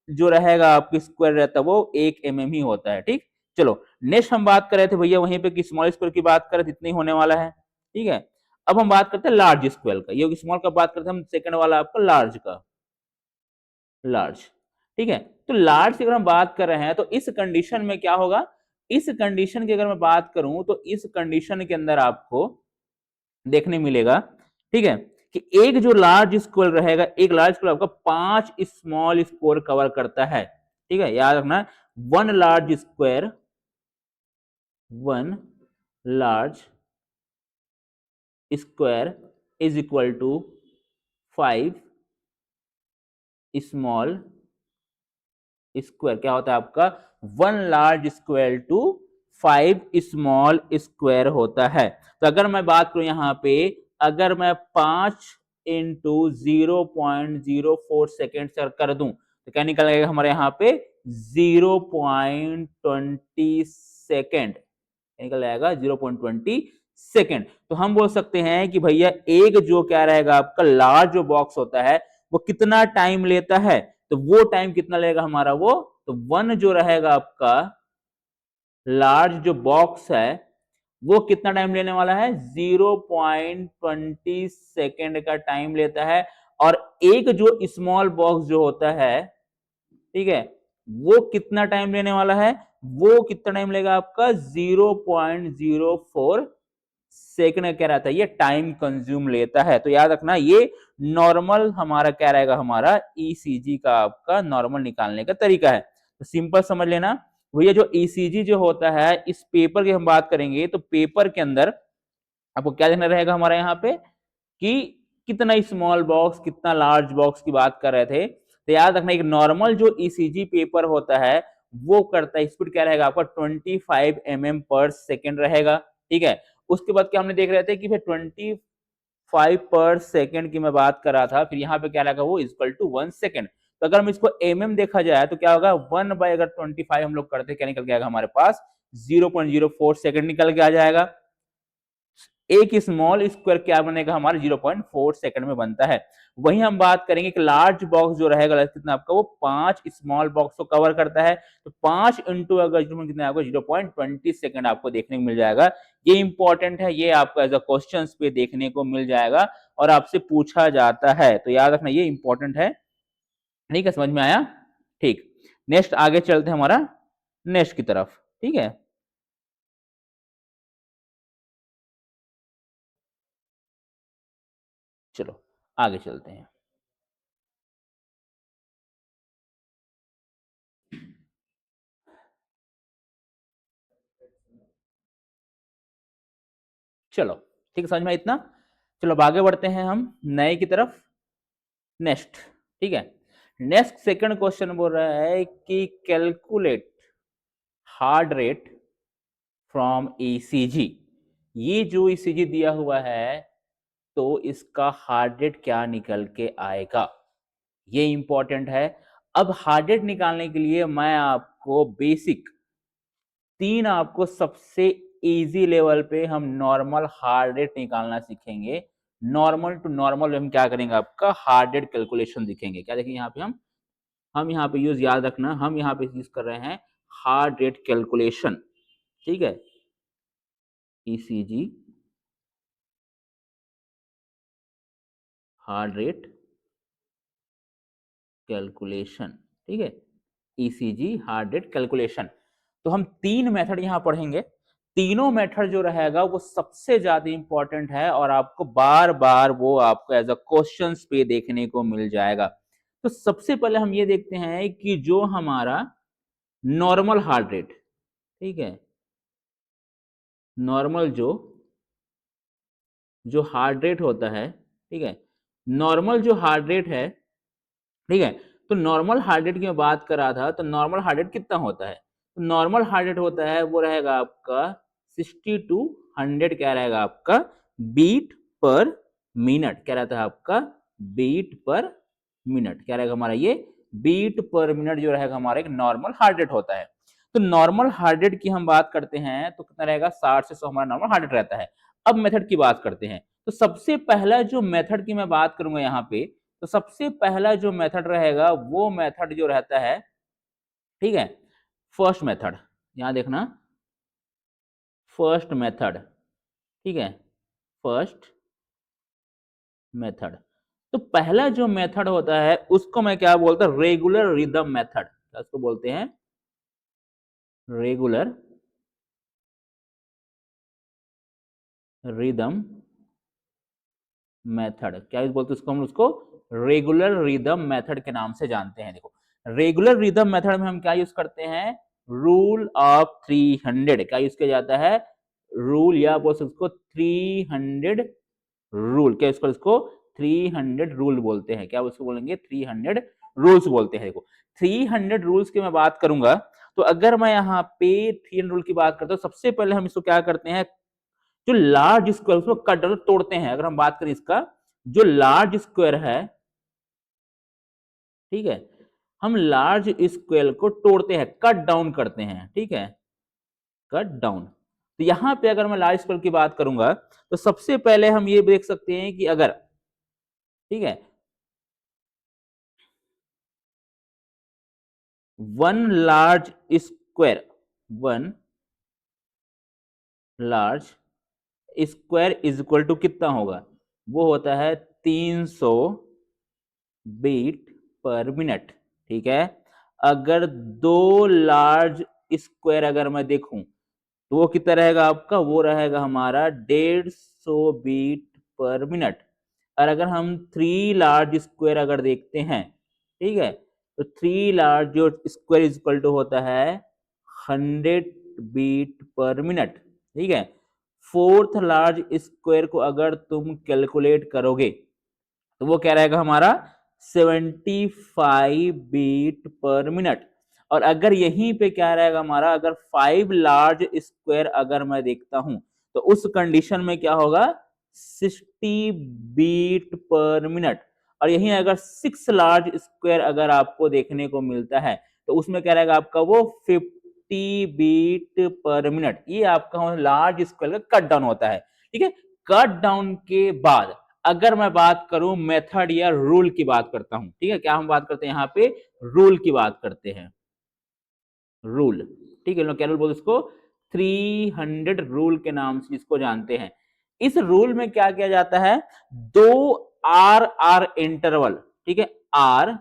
जो रहेगा आपकी स्क्वायर रहता है वो 1 mm ही होता है। ठीक, चलो नेक्स्ट हम बात कर रहे थे भैया वहीं पे कि स्मॉल स्क्वायर की बात करें इतनी होने वाला है। ठीक है, अब हम बात करते हैं लार्ज स्क्वायर का। ये स्मॉल का बात करते हैं हम, सेकंड वाला आपका लार्ज का, लार्ज। ठीक है, तो लार्ज की अगर हम बात कर रहे हैं तो इस कंडीशन में क्या होगा, इस कंडीशन की अगर मैं बात करूं तो इस कंडीशन के अंदर आपको देखने मिलेगा, ठीक है, कि एक जो लार्ज स्क्वायर रहेगा, एक लार्ज स्क्वायर आपका 5 स्मॉल स्क्वायर कवर करता है। ठीक है, याद रखना, one large square, one large square is equal to 5 small square, क्या होता है आपका 1 large square to 5 small square होता है। तो अगर मैं बात करूं यहाँ पे, अगर मैं 5 इंटू 0.04 सेकेंड से कर दूं तो क्या निकल हमारे यहाँ पे 0.20 सेकेंड निकल जाएगा, 0.20 सेकेंड। तो हम बोल सकते हैं कि भैया एक जो क्या रहेगा आपका लार्ज जो बॉक्स होता है वो कितना टाइम लेता है, तो वो टाइम कितना लेगा हमारा वो, तो वन जो रहेगा आपका लार्ज जो बॉक्स है वो कितना टाइम लेने वाला है 0.20 सेकेंड का टाइम लेता है। और एक जो स्मॉल बॉक्स जो होता है, ठीक है, वो कितना टाइम लेने वाला है, वो कितना टाइम लेगा आपका 0.04 सेकंड क्या रहता है, ये टाइम कंज्यूम लेता है। तो याद रखना ये नॉर्मल हमारा क्या रहेगा, हमारा ईसीजी का आपका नॉर्मल निकालने का तरीका है। तो सिंपल समझ लेना भैया, जो ईसीजी जो होता है इस पेपर की हम बात करेंगे तो पेपर के अंदर आपको क्या देखना रहेगा हमारा यहाँ पे कि कितना स्मॉल बॉक्स कितना लार्ज बॉक्स की बात कर रहे थे। तो याद रखना एक नॉर्मल जो ईसीजी पेपर होता है वो करता है, स्पीड क्या रहेगा आपका 25 mm पर सेकेंड रहेगा। ठीक है, उसके बाद क्या हमने देख रहे थे कि फिर 25 पर सेकेंड की मैं बात कर रहा था, फिर यहाँ पे क्या रहेगा वो इक्वल टू 1 सेकेंड। तो अगर हम इसको mm देखा जाए तो क्या होगा 1 बाय अगर 25 हम लोग करते क्या निकल के आएगा हमारे पास 0.04 सेकेंड निकल के आ जाएगा। एक स्मॉल स्क्वायर क्या बनेगा हमारा 0.4 सेकंड में बनता है। वही हम बात करेंगे कि लार्ज बॉक्स जो रहेगा कितना आपका वो 5 स्मॉल बॉक्स को कवर करता है, तो 5 इंटू अगर कितना आपको 0.20 सेकंड आपको देखने को मिल जाएगा। ये इंपॉर्टेंट है, ये आपको एज अ क्वेश्चन पे देखने को मिल जाएगा और आपसे पूछा जाता है, तो याद रखना ये इंपॉर्टेंट है। ठीक है, समझ में आया? ठीक, नेक्स्ट आगे चलते हैं हमारा नेक्स्ट की तरफ। ठीक है, चलो आगे चलते हैं। चलो ठीक है, समझ में इतना। चलो अब आगे बढ़ते हैं हम नए की तरफ। नेक्स्ट, ठीक है, नेक्स्ट सेकंड क्वेश्चन बोल रहा है कि calculate heart rate from ECG. ये जो ईसीजी दिया हुआ है तो इसका हार्ट रेट क्या निकल के आएगा, ये इंपॉर्टेंट है। अब हार्ट रेट निकालने के लिए मैं आपको बेसिक तीन आपको सबसे इजी लेवल पे हम नॉर्मल हार्ट रेट निकालना सीखेंगे। नॉर्मल टू नॉर्मल हम क्या करेंगे, आपका हार्ट रेट कैलकुलेशन दिखेंगे। क्या देखेंगे यहाँ पे हम यहाँ पे यूज याद रखना, हम यहाँ पे यूज कर रहे हैं हार्ट रेट कैलकुलेशन। ठीक है, ईसीजी हार्ट रेट कैलकुलेशन। ठीक है, ईसीजी हार्ट रेट कैलकुलेशन। तो हम तीन मेथड यहां पढ़ेंगे। तीनों मेथड जो रहेगा वो सबसे ज्यादा इंपॉर्टेंट है और आपको बार बार वो आपको एज अ क्वेश्चन पे देखने को मिल जाएगा। तो सबसे पहले हम ये देखते हैं कि जो हमारा नॉर्मल हार्ट रेट, ठीक है, नॉर्मल जो जो हार्ट रेट होता है, ठीक है, नॉर्मल जो हार्ट रेट है, ठीक है, तो नॉर्मल हार्ट रेट की मैं बात कर रहा था, तो नॉर्मल हार्ट रेट कितना होता है, तो नॉर्मल हार्ट रेट होता है वो रहेगा आपका 60 टू 100, क्या रहेगा आपका बीट पर मिनट, क्या रहता है आपका बीट पर मिनट, क्या रहेगा हमारा ये बीट पर मिनट जो रहेगा हमारा एक नॉर्मल हार्ट रेट होता है। तो नॉर्मल हार्ट रेट की हम बात करते हैं तो कितना रहेगा 60 से 100 हमारा नॉर्मल हार्ट रेट रहता है। अब मेथड की बात करते हैं, तो सबसे पहला जो मेथड की मैं बात करूंगा यहाँ पे, तो सबसे पहला जो मेथड रहेगा वो मेथड जो रहता है, ठीक है, फर्स्ट मेथड, यहां देखना फर्स्ट मेथड, ठीक है, फर्स्ट मेथड। तो पहला जो मेथड होता है उसको मैं क्या बोलता हूं, रेगुलर रिदम मेथड, उसको बोलते हैं रेगुलर रिदम मेथड। क्या बोलते हैं उसको, हम उसको रेगुलर रिदम मेथड के नाम से जानते हैं। देखो रेगुलर रिदम मेथड में हम क्या यूज करते हैं, रूल ऑफ 300, क्या यूज किया जाता है, रूल या बोल सकते उसको 300 रूल, क्या इसको इसको 300 रूल बोलते हैं, क्या उसको बोलेंगे 300 रूल्स बोलते हैं। देखो 300 रूल्स की मैं बात करूंगा, तो अगर मैं यहाँ पे 300 रूल की बात करता हूँ, सबसे पहले हम इसको क्या करते हैं, जो लार्ज स्क्वायर उसको कट तोड़ते हैं। अगर हम बात करें इसका, जो लार्ज स्क्वायर है, ठीक है, हम लार्ज स्क्वायर को तोड़ते हैं, कट डाउन करते हैं, ठीक है, कट डाउन। तो यहां पे अगर मैं लार्ज स्क्वायर की बात करूंगा, तो सबसे पहले हम ये देख सकते हैं कि अगर, ठीक है, one large square, one large square is equal to कितना होगा, वो होता है 300 बीट पर मिनट। ठीक है, अगर दो लार्ज स्क्वायर अगर मैं देखूं तो वो कितना रहेगा आपका, वो रहेगा हमारा 150 बीट पर मिनट। और अगर हम थ्री लार्ज स्क्वायर अगर देखते हैं, ठीक है, तो थ्री लार्ज जो स्क्वायर इज इक्वल टू होता है 100 बीट पर मिनट। ठीक है, फोर्थ लार्ज स्क्वायर को अगर तुम कैलकुलेट करोगे तो वो क्या रहेगा हमारा 75 बीट पर मिनट। और अगर यहीं पे क्या रहेगा हमारा, अगर 5 लार्ज स्क्वायर अगर मैं देखता हूं तो उस कंडीशन में क्या होगा 60 बीट पर मिनट। और यहीं अगर 6 लार्ज स्क्वायर अगर आपको देखने को मिलता है तो उसमें क्या रहेगा आपका वो 50 बीट पर मिनट। ये आपका लार्ज स्क्वायर का कट डाउन होता है। ठीक है, कट डाउन के बाद अगर मैं बात करूं मेथड या रूल की बात करता हूं, ठीक है, क्या हम बात करते हैं यहाँ पे, रूल की बात करते हैं, रूल, ठीक है, लोग क्या रूल बोलते हैं इसको, 300 रूल के नाम से इसको जानते हैं। इस रूल में क्या किया जाता है, दो आर इंटरवल, ठीक है, आर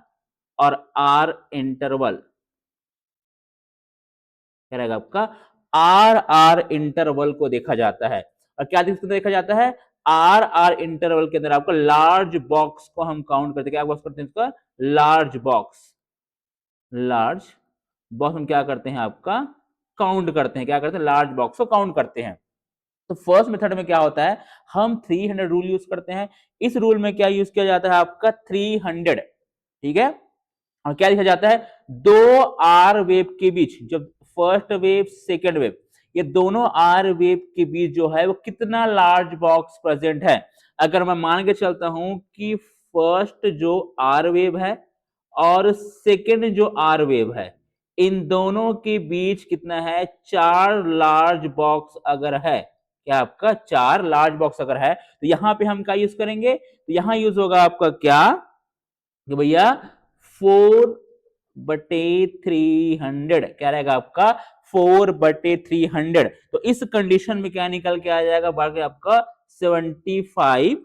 और आर इंटरवल क्या रहेगा आपका, आर इंटरवल को देखा जाता है। और क्या देखा जाता है, आर इंटरवल के अंदर आपका लार्ज बॉक्स को हम काउंट करते हैं, क्या बॉक्स करते हैं इसका, लार्ज बॉक्स, लार्ज बॉक्स हम क्या करते हैं आपका, काउंट करते हैं, क्या करते हैं, लार्ज बॉक्स को काउंट करते हैं। तो फर्स्ट मेथड में क्या होता है, हम 300 रूल यूज करते हैं। इस रूल में क्या यूज किया जाता है आपका, 300, ठीक है, और क्या लिखा जाता है, दो आर वेव के बीच, जब फर्स्ट वेव सेकेंड वेव, ये दोनों आर वेव के बीच जो है वो कितना लार्ज बॉक्स प्रेजेंट है। अगर मैं मान के चलता हूं कि फर्स्ट जो आर वेव है और सेकेंड जो आर वेव है, इन दोनों के बीच कितना है, चार लार्ज बॉक्स अगर है, क्या आपका चार लार्ज बॉक्स अगर है, तो यहां पे हम क्या यूज करेंगे, तो यहां यूज होगा आपका क्या, कि भैया 4/300, क्या रहेगा आपका, 4/300। तो इस कंडीशन में क्या निकल के आ जाएगा, बाकी आपका 75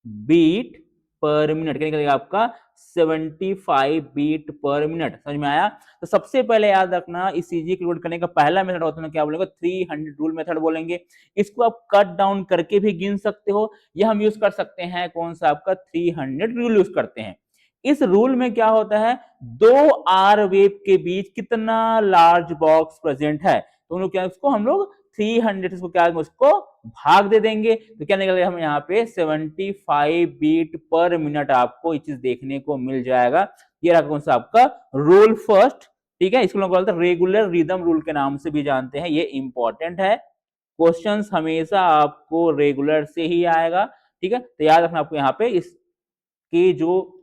बीट पर मिनट, क्या निकलेगा आपका 75 बीट पर मिनट। समझ में आया। तो सबसे पहले याद रखना, इस सीजी कैलकुलेट करने का पहला मेथड होता है क्या बोलेंगे, 300 रूल मेथड बोलेंगे। इसको आप कट डाउन करके भी गिन सकते हो, या हम यूज कर सकते हैं कौन सा आपका 300 रूल यूज करते हैं। इस रूल में क्या होता है, दो आर वेव के बीच कितना लार्ज बॉक्स प्रेजेंट है, तो उन लोग क्या, उसको हम लोग 300 इसको क्या, उसको भाग दे देंगे, तो क्या निकलेगा, हम यहाँ पे 75 बीट पर मिनट आपको ये चीज देखने को मिल जाएगा। ये रहा कौन सा आपका रूल फर्स्ट, ठीक है, इसको लोग बोलते हैं रेगुलर रिदम रूल के नाम से भी जानते हैं। ये इंपॉर्टेंट है, क्वेश्चंस हमेशा आपको रेगुलर से ही आएगा, ठीक है, तो याद रखना आपको यहाँ पे इसकी जो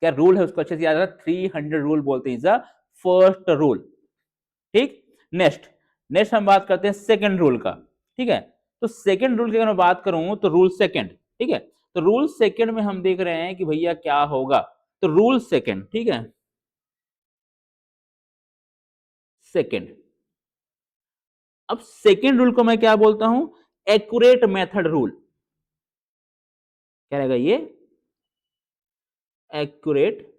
क्या रूल है उसको अच्छे से याद रखना, 300 रूल बोलते हैं, इज द फर्स्ट रूल, ठीक। नेक्स्ट नेक्स्ट हम बात करते हैं सेकंड रूल का, ठीक है। तो सेकंड रूल की अगर मैं बात करूं तो रूल सेकंड, ठीक है, तो रूल सेकंड में हम देख रहे हैं कि भैया क्या होगा, तो रूल सेकंड, ठीक है, सेकंड, अब सेकंड रूल को मैं क्या बोलता हूं, एक्यूरेट मेथड रूल, क्या रहेगा ये, एक्यूरेट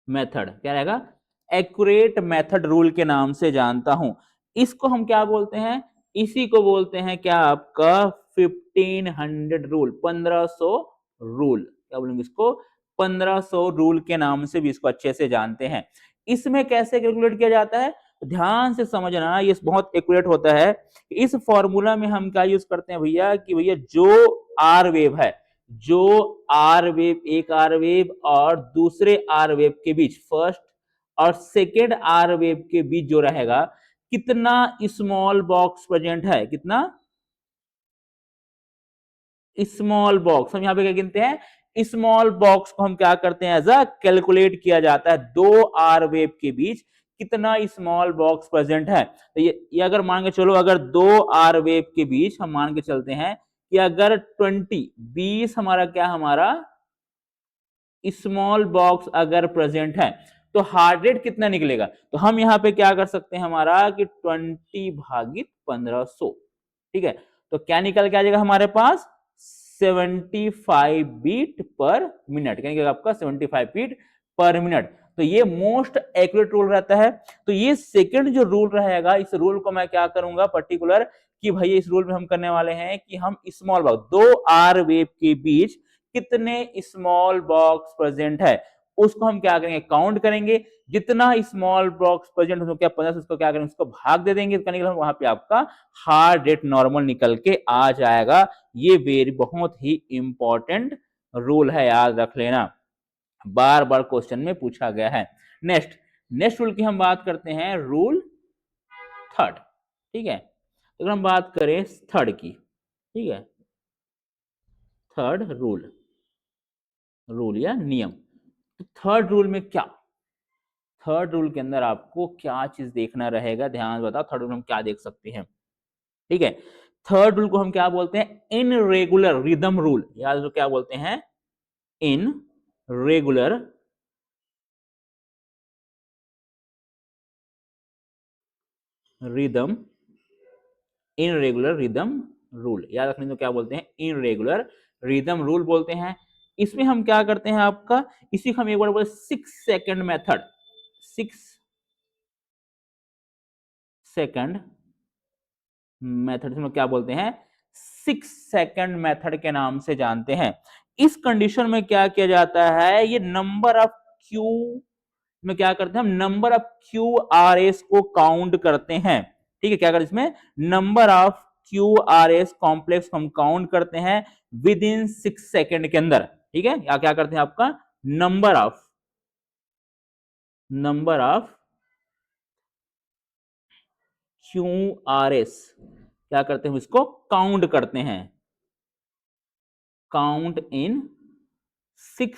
मेथड, क्या रहेगा, एक्यूरेट मेथड रूल के नाम से जानता हूं। इसको हम क्या बोलते हैं, इसी को बोलते हैं क्या आपका 1500 रूल, 1500 रूल, क्या बोलेंगे इसको, 1500 रूल के नाम से भी इसको अच्छे से जानते हैं। इसमें कैसे कैलकुलेट किया जाता है, ध्यान से समझना, ये बहुत एक्यूरेट होता है। इस फॉर्मूला में हम क्या यूज करते हैं भैया, कि भैया जो आर वेव है, जो आर वेव, एक आर वेव और दूसरे आर वेव के बीच, फर्स्ट और सेकेंड आर वेव के बीच जो रहेगा, कितना स्मॉल बॉक्स प्रेजेंट है, कितना स्मॉल बॉक्स, हम यहाँ पे क्या गिनते हैं, स्मॉल बॉक्स को हम क्या करते हैं, एज अ कैलकुलेट किया जाता है, दो आर वेव के बीच कितना स्मॉल बॉक्स प्रेजेंट है। तो ये अगर मान के चलो, अगर दो आर वेव के बीच हम मान के चलते हैं कि अगर 20 हमारा क्या, हमारा स्मॉल बॉक्स अगर प्रेजेंट है, तो हार्ड रेट कितना निकलेगा, तो हम यहाँ पे क्या कर सकते हैं, हमारा कि 20/1500, ठीक है, तो क्या निकल के आ जाएगा हमारे पास 75 बीट पर मिनट, क्या निकलेगा आपका 75 बीट पर मिनट। तो ये मोस्ट एक्यूरेट रूल रहता है। तो ये सेकंड जो रूल रहेगा, इस रूल को मैं क्या करूंगा पर्टिकुलर, कि भाई इस रूल में हम करने वाले हैं कि हम स्मॉल बॉक्स, दो आर वेव के बीच कितने स्मॉल बॉक्स प्रेजेंट है, उसको हम क्या करेंगे, काउंट करेंगे, जितना स्मॉल बॉक्स प्रेजेंट उसको क्या 15 उसको क्या करेंगे, उसको भाग दे देंगे, वहां पे आपका हार्ड रेट नॉर्मल निकल के आ जाएगा। ये वेरी बहुत ही इंपॉर्टेंट रूल है, याद रख लेना, बार बार क्वेश्चन में पूछा गया है। नेक्स्ट नेक्स्ट रूल की हम बात करते हैं, रूल थर्ड, ठीक है, तो अगर हम बात करें थर्ड की, ठीक है, थर्ड रूल, रूल या नियम, तो थर्ड रूल में क्या, थर्ड रूल के अंदर आपको क्या चीज देखना रहेगा, ध्यान बताओ, थर्ड रूल हम क्या देख सकते हैं, ठीक है। थर्ड रूल को हम क्या बोलते हैं? Irregular rhythm rule. याद रखो क्या बोलते हैं? In regular rhythm, irregular rhythm rule. याद रखने को क्या बोलते हैं? इनरेगुलर रिदम रूल बोलते हैं। इसमें हम क्या करते हैं आपका, इसी को हम एक बार बोले 6 सेकंड मेथड, 6 सेकंड मेथड में क्या बोलते हैं? 6 सेकंड मेथड के नाम से जानते हैं। इस कंडीशन में क्या किया जाता है? ये नंबर ऑफ क्यू में क्या करते हैं हम? Number of Q R S को काउंट करते हैं। ठीक है, क्या करते हैं इसमें? Number of Q R S complex हम काउंट करते हैं विद इन 6 सेकंड के अंदर। ठीक है, या क्या करते हैं आपका? Number of Q R S क्या करते हैं? इसको काउंट करते हैं, काउंट इन 6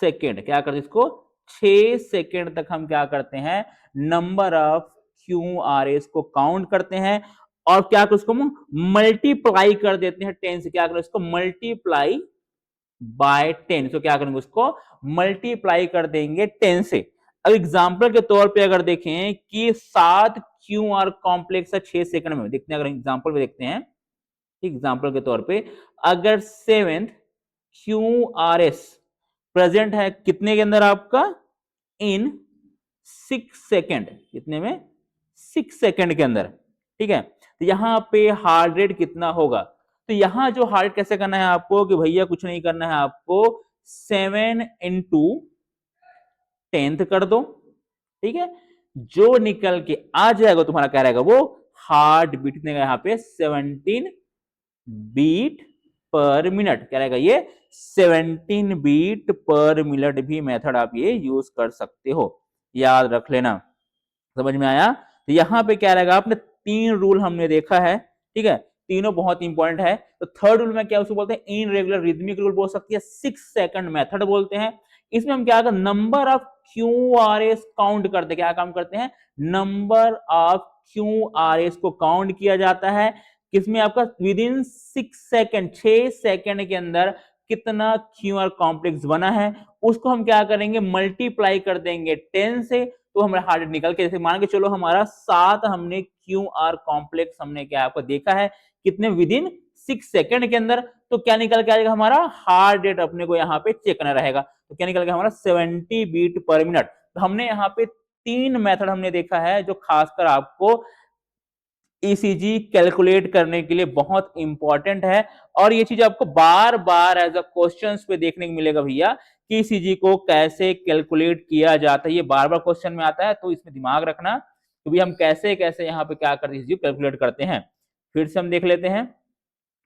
सेकेंड। क्या करते हैं इसको? 6 सेकेंड तक हम क्या करते हैं? Number of Q R S को काउंट करते हैं और क्या कर उसको मल्टीप्लाई कर देते हैं 10 से। क्या करें इसको? Multiply by 10। तो क्या करेंगे उसको? मल्टीप्लाई कर देंगे 10 से। अब एग्जांपल के तौर पे अगर देखें कि 7 क्यू आर कॉम्प्लेक्स है 6 सेकंड में, देखते हैं अगर एग्जांपल में देखते हैं। एग्जांपल के तौर पे अगर 7th Q R S present है कितने के अंदर आपका? इन 6 सेकेंड। कितने में? 6 सेकेंड के अंदर। ठीक है, तो यहां पे हार्ड रेट कितना होगा? तो यहां जो हार्ड कैसे करना है आपको कि भैया कुछ नहीं करना है आपको, 7 into 10th कर दो। ठीक है, जो निकल के आ जाएगा तुम्हारा क्या रहेगा? वो हार्ट बीट कितने का? यहाँ पे 17 बीट पर मिनट। क्या रहेगा ये? 17 बीट पर मिनट भी मेथड आप ये यूज कर सकते हो, याद रख लेना। समझ में आया? तो यहां पे क्या रहेगा? आपने 3 रूल हमने देखा है। ठीक है, तीनों बहुत इंपॉर्टेंट है। तो थर्ड रूल में क्या उसको बोलते हैं? इन रेगुलर रिदमिक रूल बोल सकती है, 6 सेकंड मेथड बोलते हैं। इसमें हम क्या करते हैं? Number of Q R S count करते हैं। क्या काम करते हैं? Number of Q R S को काउंट किया जाता है। किसमें? आपका विद इन 6 सेकंड, 6 सेकंड के अंदर कितना क्यू आर कॉम्प्लेक्स बना है उसको हम क्या करेंगे? मल्टीप्लाई कर देंगे 10 से। तो हमारा हार्ट रेट निकल के, जैसे मान के चलो हमारा 7 हमने क्यू आर कॉम्प्लेक्स हमने क्या आपको देखा है कितने? विद इन 6 सेकंड के अंदर। तो क्या निकल के आएगा? हमारा हार्ट रेट अपने को यहाँ पे चेक करना रहेगा। तो क्या निकल के हमारा 70 बीट पर मिनट। तो हमने यहाँ पे 3 मेथड हमने देखा है जो खासकर आपको ईसीजी कैलकुलेट करने के लिए बहुत इंपॉर्टेंट है। और ये चीज आपको बार बार एज अ क्वेश्चंस पे देखने को मिलेगा भैया कि ईसीजी को कैसे कैलकुलेट किया जाता है। ये बार बार क्वेश्चन में आता है, तो इसमें दिमाग रखना तो भी हम कैसे कैसे यहाँ पे क्या करते हैं, कैलकुलेट करते हैं। फिर से हम देख लेते हैं।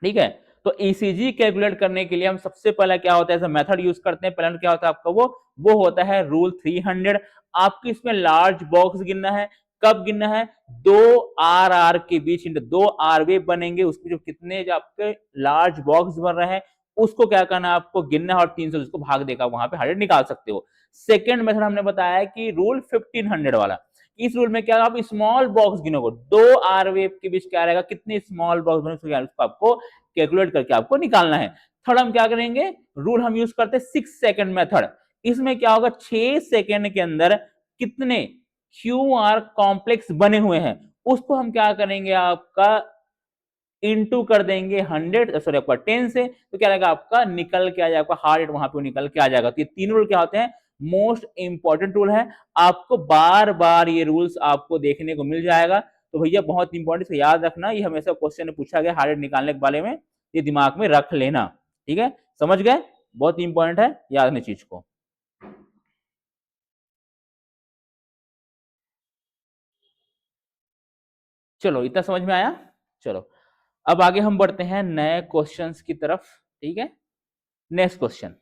ठीक है, तो ईसीजी कैलकुलेट करने के लिए हम सबसे पहले क्या होता है? मेथड यूज करते हैं। पहले क्या होता है आपका? वो होता है रूल 300। आपको इसमें लार्ज बॉक्स गिनना है। कब गिनना है? 2 आर के बीच 2 आर वेव बनेंगे, उसके जो कितने जो आपके लार्ज बॉक्स बन रहे हैं उसको क्या करना है? आपको गिनना है और 300 उसको भाग देगा, वहां पे 100 निकाल सकते हो। सेकेंड मेथड हमने बताया कि रूल 1500 वाला। इस रूल में क्या आप स्मॉल बॉक्स गिनोगे, 2 आर वेव के बीच क्या रहेगा, कितने स्मॉल बॉक्स बने उसको आपको कैलकुलेट करके आपको निकालना है। थर्ड हम क्या करेंगे? रूल हम यूज करते हैं 6 सेकंड मेथड। इसमें क्या होगा? 6 सेकंड के अंदर कितने क्यू आर कॉम्प्लेक्स बने हुए हैं उसको हम क्या करेंगे? आपका इनटू कर देंगे 100, सॉरी आपका 10 से। तो क्या रहेगा? आपका निकल के आ जाएगा, आपका हार्ट रेट वहां पे निकल के आ जाएगा। तो ये 3 रूल क्या होते हैं? मोस्ट इंपॉर्टेंट रूल है। आपको बार बार ये रूल्स आपको देखने को मिल जाएगा। तो भैया बहुत इंपॉर्टेंट से याद रखना, ये हमेशा क्वेश्चन में पूछा गया हार्ट रेट निकालने के बारे में, ये दिमाग में रख लेना। ठीक है, समझ गए? बहुत इंपॉर्टेंट है, याद रखने चीज को। चलो इतना समझ में आया। चलो अब आगे हम बढ़ते हैं नए क्वेश्चंस की तरफ। ठीक है, next question,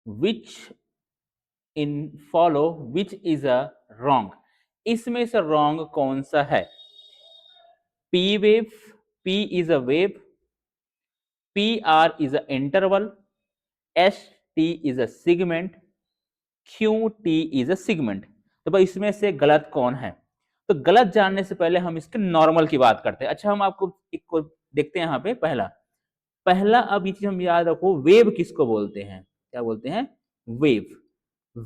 which in follow which is a wrong. इसमें से रॉन्ग कौन सा है? P wave, P is a wave, P R is a interval, S T is a segment, Q T is a segment. तो भाई इसमें से गलत कौन है? तो गलत जानने से पहले हम इसके नॉर्मल की बात करते हैं। अच्छा, हम आपको एक को देखते हैं यहाँ पे पहला पहला अब ये चीज हम याद रखो, वेव किसको बोलते हैं? क्या बोलते हैं? वेव।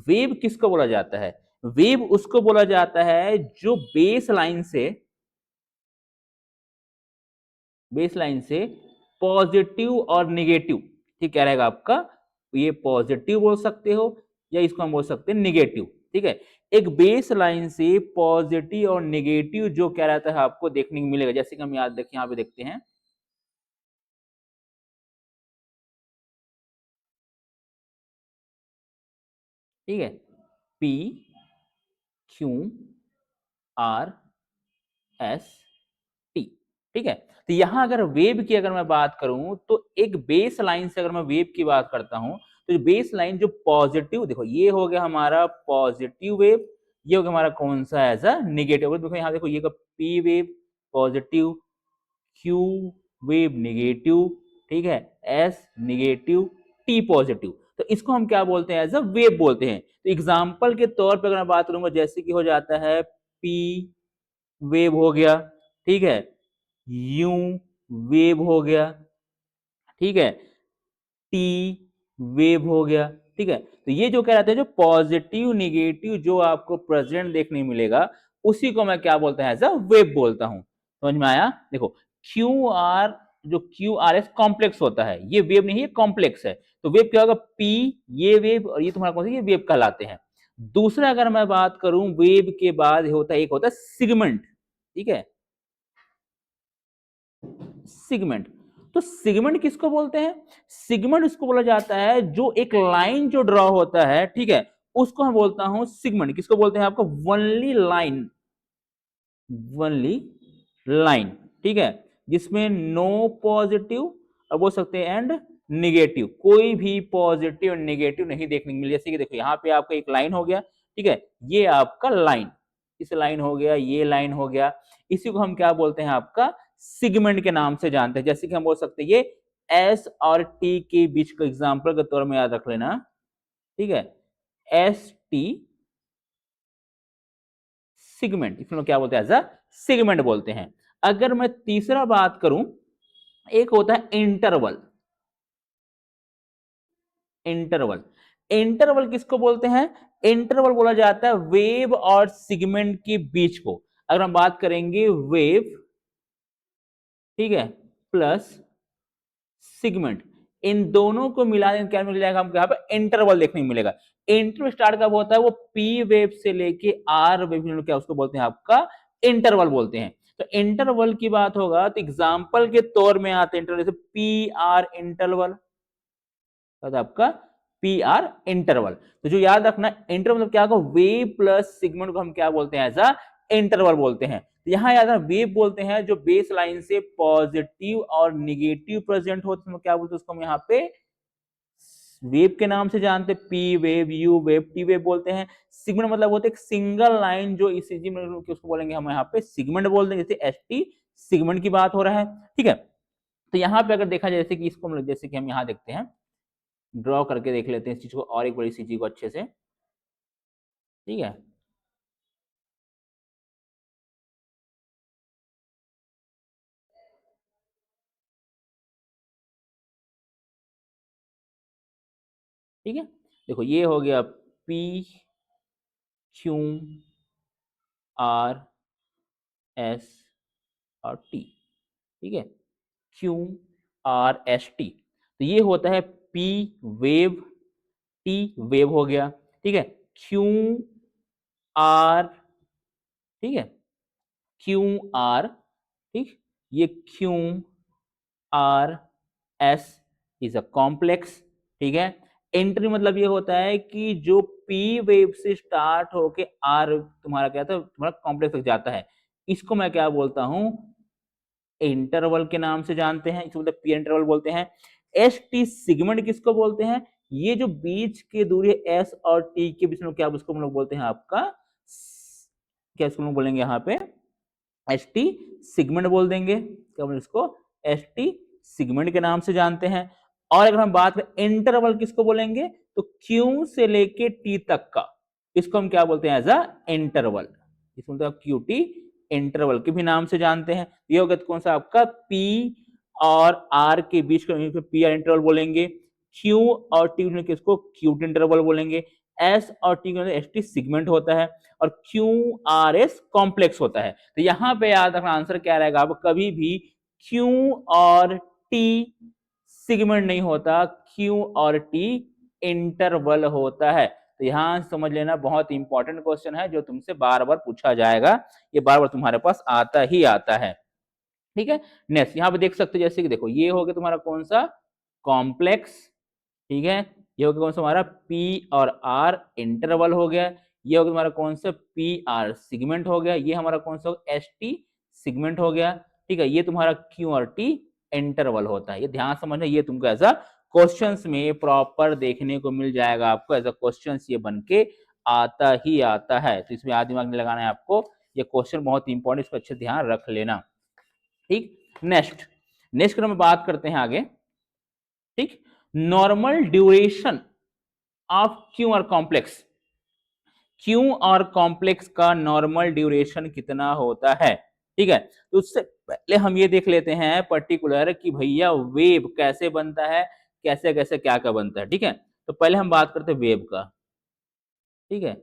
वेव किसको बोला जाता है? वेव उसको बोला जाता है जो बेस लाइन से पॉजिटिव और निगेटिव, ठीक क्या रहेगा आपका? ये पॉजिटिव बोल सकते हो या इसको हम बोल सकते हैं निगेटिव, ठीक है। एक बेस लाइन से पॉजिटिव और निगेटिव जो क्या रहता है आपको देखने को मिलेगा, जैसे कि हम याद देखिए यहाँ पे देखते हैं, ठीक है, P Q R S T, ठीक है। तो यहां अगर वेव की अगर मैं बात करूं तो एक बेस लाइन से अगर मैं वेव की बात करता हूं तो बेस लाइन जो पॉजिटिव, देखो ये हो गया हमारा पॉजिटिव वेव, ये हो गया हमारा कौन सा एज अ निगेटिव। देखो यहाँ देखो ये P wave positive, Q wave negative, ठीक है, एस निगेटिव, टी पॉजिटिव। तो इसको हम क्या बोलते हैं? एज अ वेव बोलते हैं। तो एग्जाम्पल के तौर पर अगर मैं बात करूंगा, जैसे कि हो जाता है पी वेव हो गया, ठीक है, यू वेव हो गया, ठीक है, टी वेव हो गया, ठीक है। तो ये जो कह रहे थे जो पॉजिटिव निगेटिव जो आपको प्रेजेंट देखने मिलेगा उसी को मैं क्या बोलता है? एज अ वेव बोलता हूं। समझ में आया? देखो क्यू आर, जो क्यू आर एस कॉम्प्लेक्स होता है, ये वेव नहीं, ये कॉम्प्लेक्स है। तो वेव क्या होगा? पी ये वेव और ये तुम्हारा कौन सा, ये वेव कहलाते हैं। दूसरा अगर मैं बात करूं वेव के बाद होता है, एक होता है सिगमेंट, ठीक है, सिगमेंट। तो सिगमेंट किसको बोलते हैं? सिगमेंट उसको बोला जाता है जो एक लाइन जो ड्रॉ होता है, ठीक है, उसको मैं बोलता हूं सिगमेंट। किसको बोलते हैं आपको? वनली लाइन, वनली लाइन, ठीक है, जिसमें नो पॉजिटिव और बोल सकते हैं एंड निगेटिव, कोई भी पॉजिटिव नेगेटिव नहीं देखने को मिले। जैसे कि देखो यहाँ पे आपका एक लाइन हो गया, ठीक है, ये आपका लाइन, इस लाइन हो गया, ये लाइन हो गया, इसी को हम क्या बोलते हैं? आपका सिगमेंट के नाम से जानते हैं। जैसे कि हम बोल सकते हैं ये एस और टी के बीच का एग्जाम्पल के तौर में याद रख लेना, ठीक है, एस टी सिगमेंट, इसमें क्या बोलते हैं? एज अ सिगमेंट बोलते हैं। अगर मैं तीसरा बात करूं, एक होता है इंटरवल। इंटरवल, इंटरवल किसको बोलते हैं? इंटरवल बोला जाता है वेव और सिगमेंट के बीच को। अगर हम बात करेंगे वेव, ठीक है, प्लस सिगमेंट, इन दोनों को मिला दें क्या मिल जाएगा हमको? यहाँ पे इंटरवल देखने को मिलेगा। इंटरवल स्टार्ट कब होता है? वो पी वेव से लेके आर वेव, क्या उसको बोलते हैं? आपका इंटरवल बोलते हैं। तो इंटरवल की बात होगा तो एग्जाम्पल के तौर में आते हैं इंटरवल, जैसे पी आर इंटरवल, आपका पी आर इंटरवल। तो जो याद रखना, इंटरवल मतलब क्या होगा? वेव प्लस सिगमेंट को हम क्या बोलते हैं? एज अ इंटरवल बोलते हैं। तो यहां याद रखना वेव बोलते हैं जो बेस लाइन से पॉजिटिव और निगेटिव प्रेजेंट होते हैं, क्या बोलते हैं उसको? हम यहाँ पे वेव के नाम से जानते हैं, P wave, you wave, T wave बोलते हैं। सिगमेंट मतलब होते एक सिंगल लाइन जो ईसीजी में, उसको बोलेंगे हम यहाँ पे सिगमेंट बोल देंगे। जैसे एस टी सिगमेंट की बात हो रहा है, ठीक है। तो यहाँ पे अगर देखा जाए, जैसे कि इसको जैसे कि हम यहाँ देखते हैं, ड्रॉ करके देख लेते हैं इस चीज को और एक बड़ी सी चीज को अच्छे से, ठीक है। ठीक है, देखो ये हो गया पी क्यू आर एस और टी, ठीक है, क्यू आर एस टी। तो ये होता है पी वेव, टी वेव हो गया, ठीक है, क्यू आर, ठीक है, क्यू आर, ठीक, ये Q R S is a complex, ठीक है। एंट्री मतलब ये होता है कि जो पी वेव से स्टार्ट होके आर तुम्हारा क्या था, तुम्हारा कॉम्प्लेक्स तक जाता है, इसको मैं क्या बोलता हूं? इंटरवल के नाम से जानते हैं, इसको मतलब पी इंटरवल बोलते हैं। एस टी सिगमेंट किसको बोलते हैं? ये जो बीच की दूरी है एस और टी के बीच में, क्या उसको हम लोग बोलते हैं? आपका क्या इसको हम लोग बोलेंगे यहाँ पे? एस टी सिगमेंट बोल देंगे। क्या बोलेंगे इसको? एस टी सिगमेंट के नाम से जानते हैं। और अगर हम बात करें इंटरवल किसको बोलेंगे, तो क्यू से लेके टी तक का, इसको हम क्या बोलते हैं? As a interval. इसको मतलब क्यू टी इंटरवल के भी नाम से जानते हैं। ये होगा कौन सा आपका पी और आर के बीच का पी आर इंटरवल बोलेंगे, क्यू और टी किसको क्यूट इंटरवल बोलेंगे, एस और टी एस टी सिगमेंट होता है और क्यू आर एस कॉम्प्लेक्स होता है। तो यहाँ पे याद रखना आंसर क्या रहेगा, आप कभी भी क्यू और टी सिगमेंट नहीं होता, क्यू और टी इंटरवल होता है। तो यहां समझ लेना, बहुत इंपॉर्टेंट क्वेश्चन है जो तुमसे बार बार पूछा जाएगा, ये बार बार तुम्हारे पास आता ही आता है। ठीक है, नेक्स्ट यहाँ पे देख सकते हो, जैसे कि देखो ये हो गया तुम्हारा कौन सा कॉम्प्लेक्स, ठीक है, ये हो गया कौन सा हमारा पी और आर इंटरवल हो गया, ये हो गया तुम्हारा कौन सा पी आर सिगमेंट हो गया, ये हमारा कौन सा एस टी सिगमेंट हो गया। ठीक है, ये तुम्हारा क्यू और टी इंटरवल होता है। ये ध्यान समझना, ये तुमको ऐसा क्वेश्चंस में प्रॉपर देखने को मिल जाएगा, आपको एज अ क्वेश्चंस ये बन के आता ही आता है। तो इसमें याद दिमाग में लगाना है आपको, ये क्वेश्चन बहुत इंपॉर्टेंट, इसको अच्छे ध्यान रख लेना। ठीक, नेक्स्ट नेक्स्ट में बात करते हैं आगे। ठीक, normal duration of Q R complex, Q R complex का नॉर्मल ड्यूरेशन कितना होता है। ठीक है, तो उससे पहले हम ये देख लेते हैं पर्टिकुलर कि भैया वेव कैसे बनता है, कैसे कैसे क्या क्या बनता है। ठीक है, तो पहले हम बात करते हैं वेव का। ठीक है,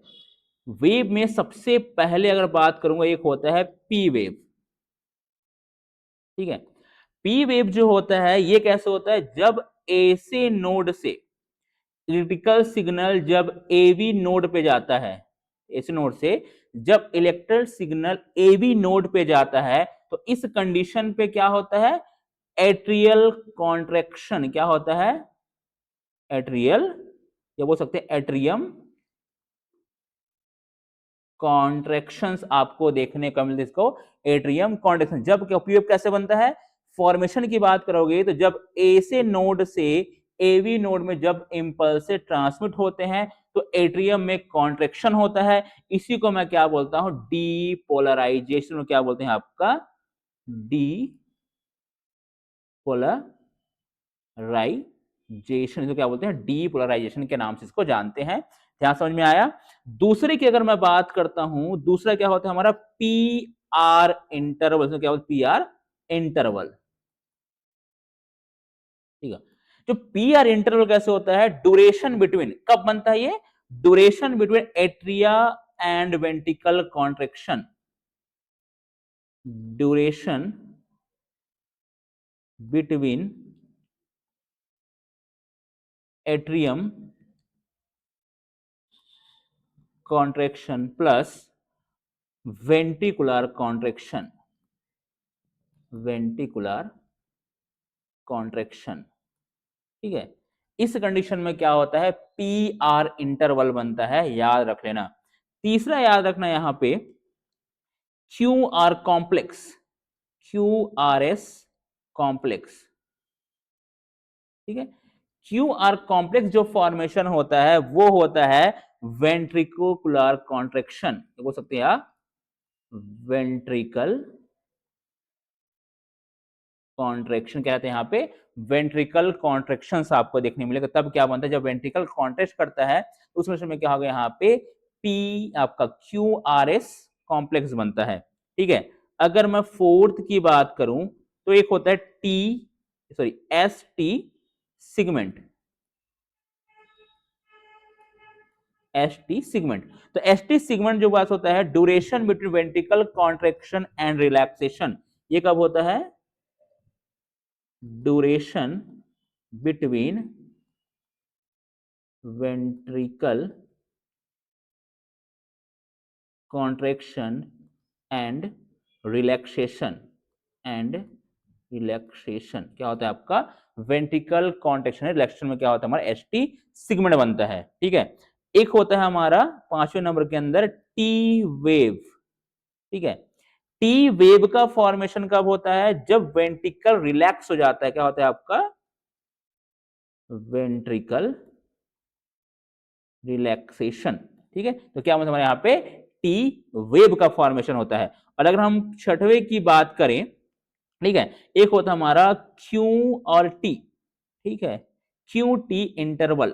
वेव में सबसे पहले अगर बात करूंगा, एक होता है पी वेव। ठीक है, पी वेव जो होता है ये कैसे होता है, जब ऐसे नोड से इलेक्ट्रिकल सिग्नल जब एवी नोड पे जाता है, ऐसे नोड से जब इलेक्ट्रिकल सिग्नल एवी नोड पे जाता है, तो इस कंडीशन पे क्या होता है, एट्रियल कॉन्ट्रैक्शन। क्या होता है, एट्रियल, या बोल सकते हैं एट्रियम कॉन्ट्रैक्शंस आपको देखने को मिलते, इसको एट्रियम कॉन्ट्रैक्शन। जब पीएफ कैसे बनता है, फॉर्मेशन की बात करोगे तो जब ए से नोड से एवी नोड में जब इंपल्स से ट्रांसमिट होते हैं तो एट्रियम में कॉन्ट्रैक्शन होता है। इसी को मैं क्या बोलता हूं, डीपोलराइजेशन। क्या बोलते हैं आपका, डीपोलराइजेशन, क्या बोलते हैं, डीपोलराइजेशन के नाम से इसको जानते हैं। ध्यान समझ में आया। दूसरे की अगर मैं बात करता हूं, दूसरा क्या होता है हमारा पी आर इंटरवल। क्या होता है पी आर इंटरवल। ठीक है, जो पी आर इंटरवल कैसे होता है, ड्यूरेशन बिटवीन, कब बनता है ये, duration between atria and ventricle contraction, duration between atrium contraction plus ventricular contraction, ventricular contraction. ठीक है, इस कंडीशन में क्या होता है, पी आर इंटरवल बनता है, याद रख लेना। तीसरा याद रखना यहां पे Q R complex, Q R S complex. ठीक है, क्यू आर कॉम्प्लेक्स जो फॉर्मेशन होता है वो होता है वेंट्रिकुलर कॉन्ट्रेक्शन, बोल सकते हैं आप वेंट्रिकल कॉन्ट्रेक्शन। कहते हैं यहाँ पे वेंट्रिकल कॉन्ट्रेक्शन आपको देखने मिलेगा। तब क्या बनता है, जब वेंट्रिकल कॉन्ट्रैक्ट करता है तो उसमें समय क्या होगा, यहाँ पे पी आपका क्यू आर एस कॉम्प्लेक्स बनता है। ठीक है, अगर मैं फोर्थ की बात करूं तो एक होता है T, sorry S T segment, S T segment. तो एस टी सिगमेंट जो बात होता है, duration between ventricle contraction and relaxation, ये कब होता है, duration between ventricle contraction and relaxation, and relaxation क्या होता है आपका, वेंट्रिकल कॉन्ट्रेक्शन रिलैक्सेशन में क्या होता है हमारा एस टी सिगमेंट बनता है। ठीक है, एक होता है हमारा पांचवें नंबर के अंदर टी वेव। ठीक है, टी वेव का फॉर्मेशन कब होता है, जब वेंट्रिकल रिलैक्स हो जाता है। क्या होता है आपका, वेंट्रिकल रिलैक्सेशन। ठीक है, तो क्या मतलब हमारे यहाँ पे टी वेव का फॉर्मेशन होता है। और अगर हम छठवें की बात करें, ठीक है, एक होता है हमारा क्यू और टी। ठीक है, क्यू टी इंटरवल।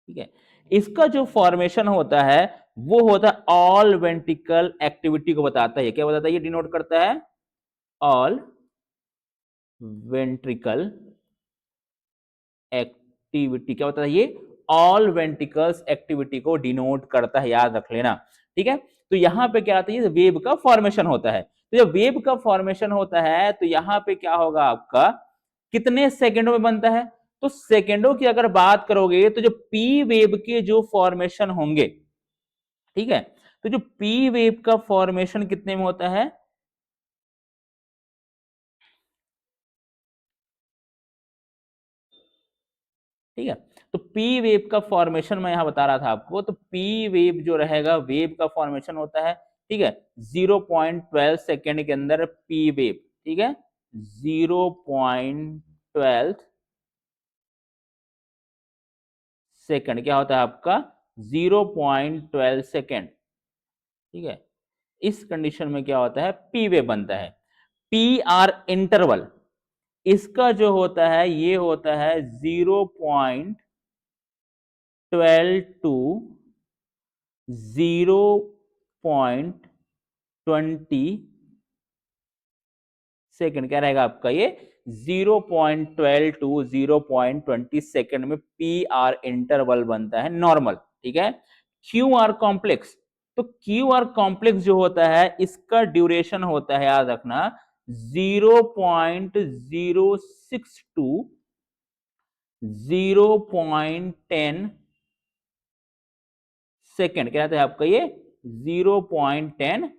ठीक है, इसका जो फॉर्मेशन होता है वो होता है ऑल वेंट्रिकल एक्टिविटी को बताता है। क्या बताता है? ये डिनोट करता है ऑल वेंट्रिकल एक्टिविटी। क्या होता है ये? ऑल वेंट्रिकल्स एक्टिविटी को डिनोट करता है, याद रख लेना। ठीक है, तो यहां पे क्या आता है? वेव का फॉर्मेशन होता है। तो जब वेव का फॉर्मेशन होता है तो यहां पे क्या होगा आपका? कितने सेकेंडों में बनता है? तो सेकेंडों की अगर बात करोगे तो जो पी वेव के जो फॉर्मेशन होंगे, ठीक है, तो जो पी वेव का फॉर्मेशन कितने में होता है? ठीक है, तो पी वेव का फॉर्मेशन मैं यहां बता रहा था आपको। तो पी वेव जो रहेगा, वेव का फॉर्मेशन होता है, ठीक है, 0.12 सेकेंड के अंदर पी वेव। ठीक है, 0.12 सेकेंड क्या होता है आपका? 0.12 सेकेंड। ठीक है, इस कंडीशन में क्या होता है? पी वेव बनता है। पी आर इंटरवल इसका जो होता है ये होता है 0.12 टू 0.20 सेकेंड। क्या रहेगा आपका ये? 0.12 टू 0.20 सेकेंड में पी आर इंटरवल बनता है नॉर्मल। ठीक है, क्यू आर कॉम्प्लेक्स, तो क्यू आर कॉम्प्लेक्स जो होता है इसका ड्यूरेशन होता है, याद रखना, 0.06 टू 0.10 सेकेंड। क्या रहता है आपका ये? 0.10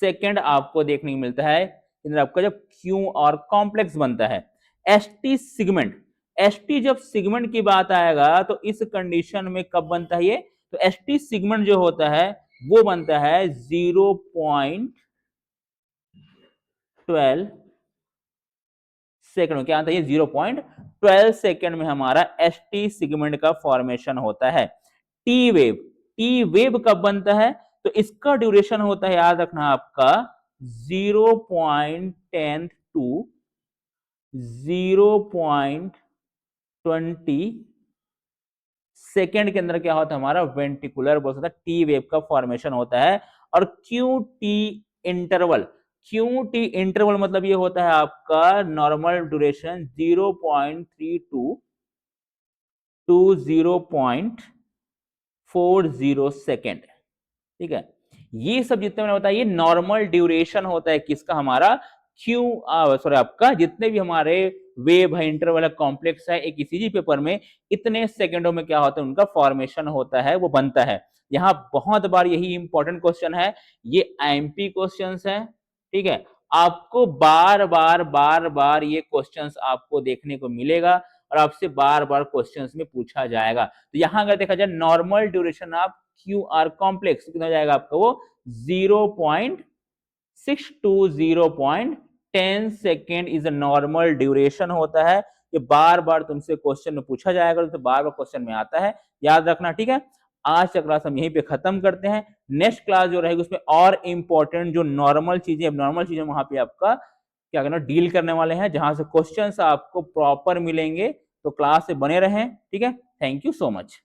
सेकेंड आपको देखने को मिलता है आपका जब क्यू और कॉम्प्लेक्स बनता है। एसटी सिगमेंट, एसटी जब सिगमेंट की बात आएगा तो इस कंडीशन में कब बनता है ये? तो एसटी सिगमेंट जो होता है वो बनता है 0.12 सेकंड में। क्या आता है ये? 0.12 सेकंड में हमारा एसटी सिगमेंट का फॉर्मेशन होता है। टी वेव, टी वेव कब बनता है? तो इसका ड्यूरेशन होता है, याद रखना आपका, 0.10 टू 0.20 सेकेंड के अंदर क्या होता है हमारा? वेंट्रिकुलर बोल सकता है टी वेव का फॉर्मेशन होता है। और Q T interval, Q T interval मतलब ये होता है आपका नॉर्मल ड्यूरेशन 0.32 टू 0.40 सेकेंड। ठीक है, ये सब जितने मैंने बताया ये नॉर्मल ड्यूरेशन होता है किसका? हमारा क्यू सॉरी आपका जितने भी हमारे वेव है, इंटरवल है, कॉम्प्लेक्स है, एक ईसीजी पेपर में इतने सेकंडों में क्या होता है उनका फॉर्मेशन होता है, वो बनता है। यहाँ बहुत बार यही इंपॉर्टेंट क्वेश्चन है, ये आईएमपी क्वेश्चंस है। ठीक है, आपको बार बार ये क्वेश्चंस आपको देखने को मिलेगा और आपसे बार बार क्वेश्चंस में पूछा जाएगा। तो यहाँ अगर देखा जाए normal duration of Q R complex कितना हो जाएगा आपका? वो 0.6 to 0.10 second is a normal duration होता है। ये बार बार तुमसे क्वेश्चन में पूछा जाएगा, तो बार बार क्वेश्चन में आता है, याद रखना। ठीक है, आज का क्लास हम यहीं पे खत्म करते हैं। नेक्स्ट क्लास जो रहेगी उसमें और इंपॉर्टेंट जो नॉर्मल चीजें, अब नॉर्मल चीजें वहां पे आपका क्या करना, डील करने वाले हैं, जहां से क्वेश्चंस आपको प्रॉपर मिलेंगे। तो क्लास से बने रहें। ठीक है, थैंक यू सो मच।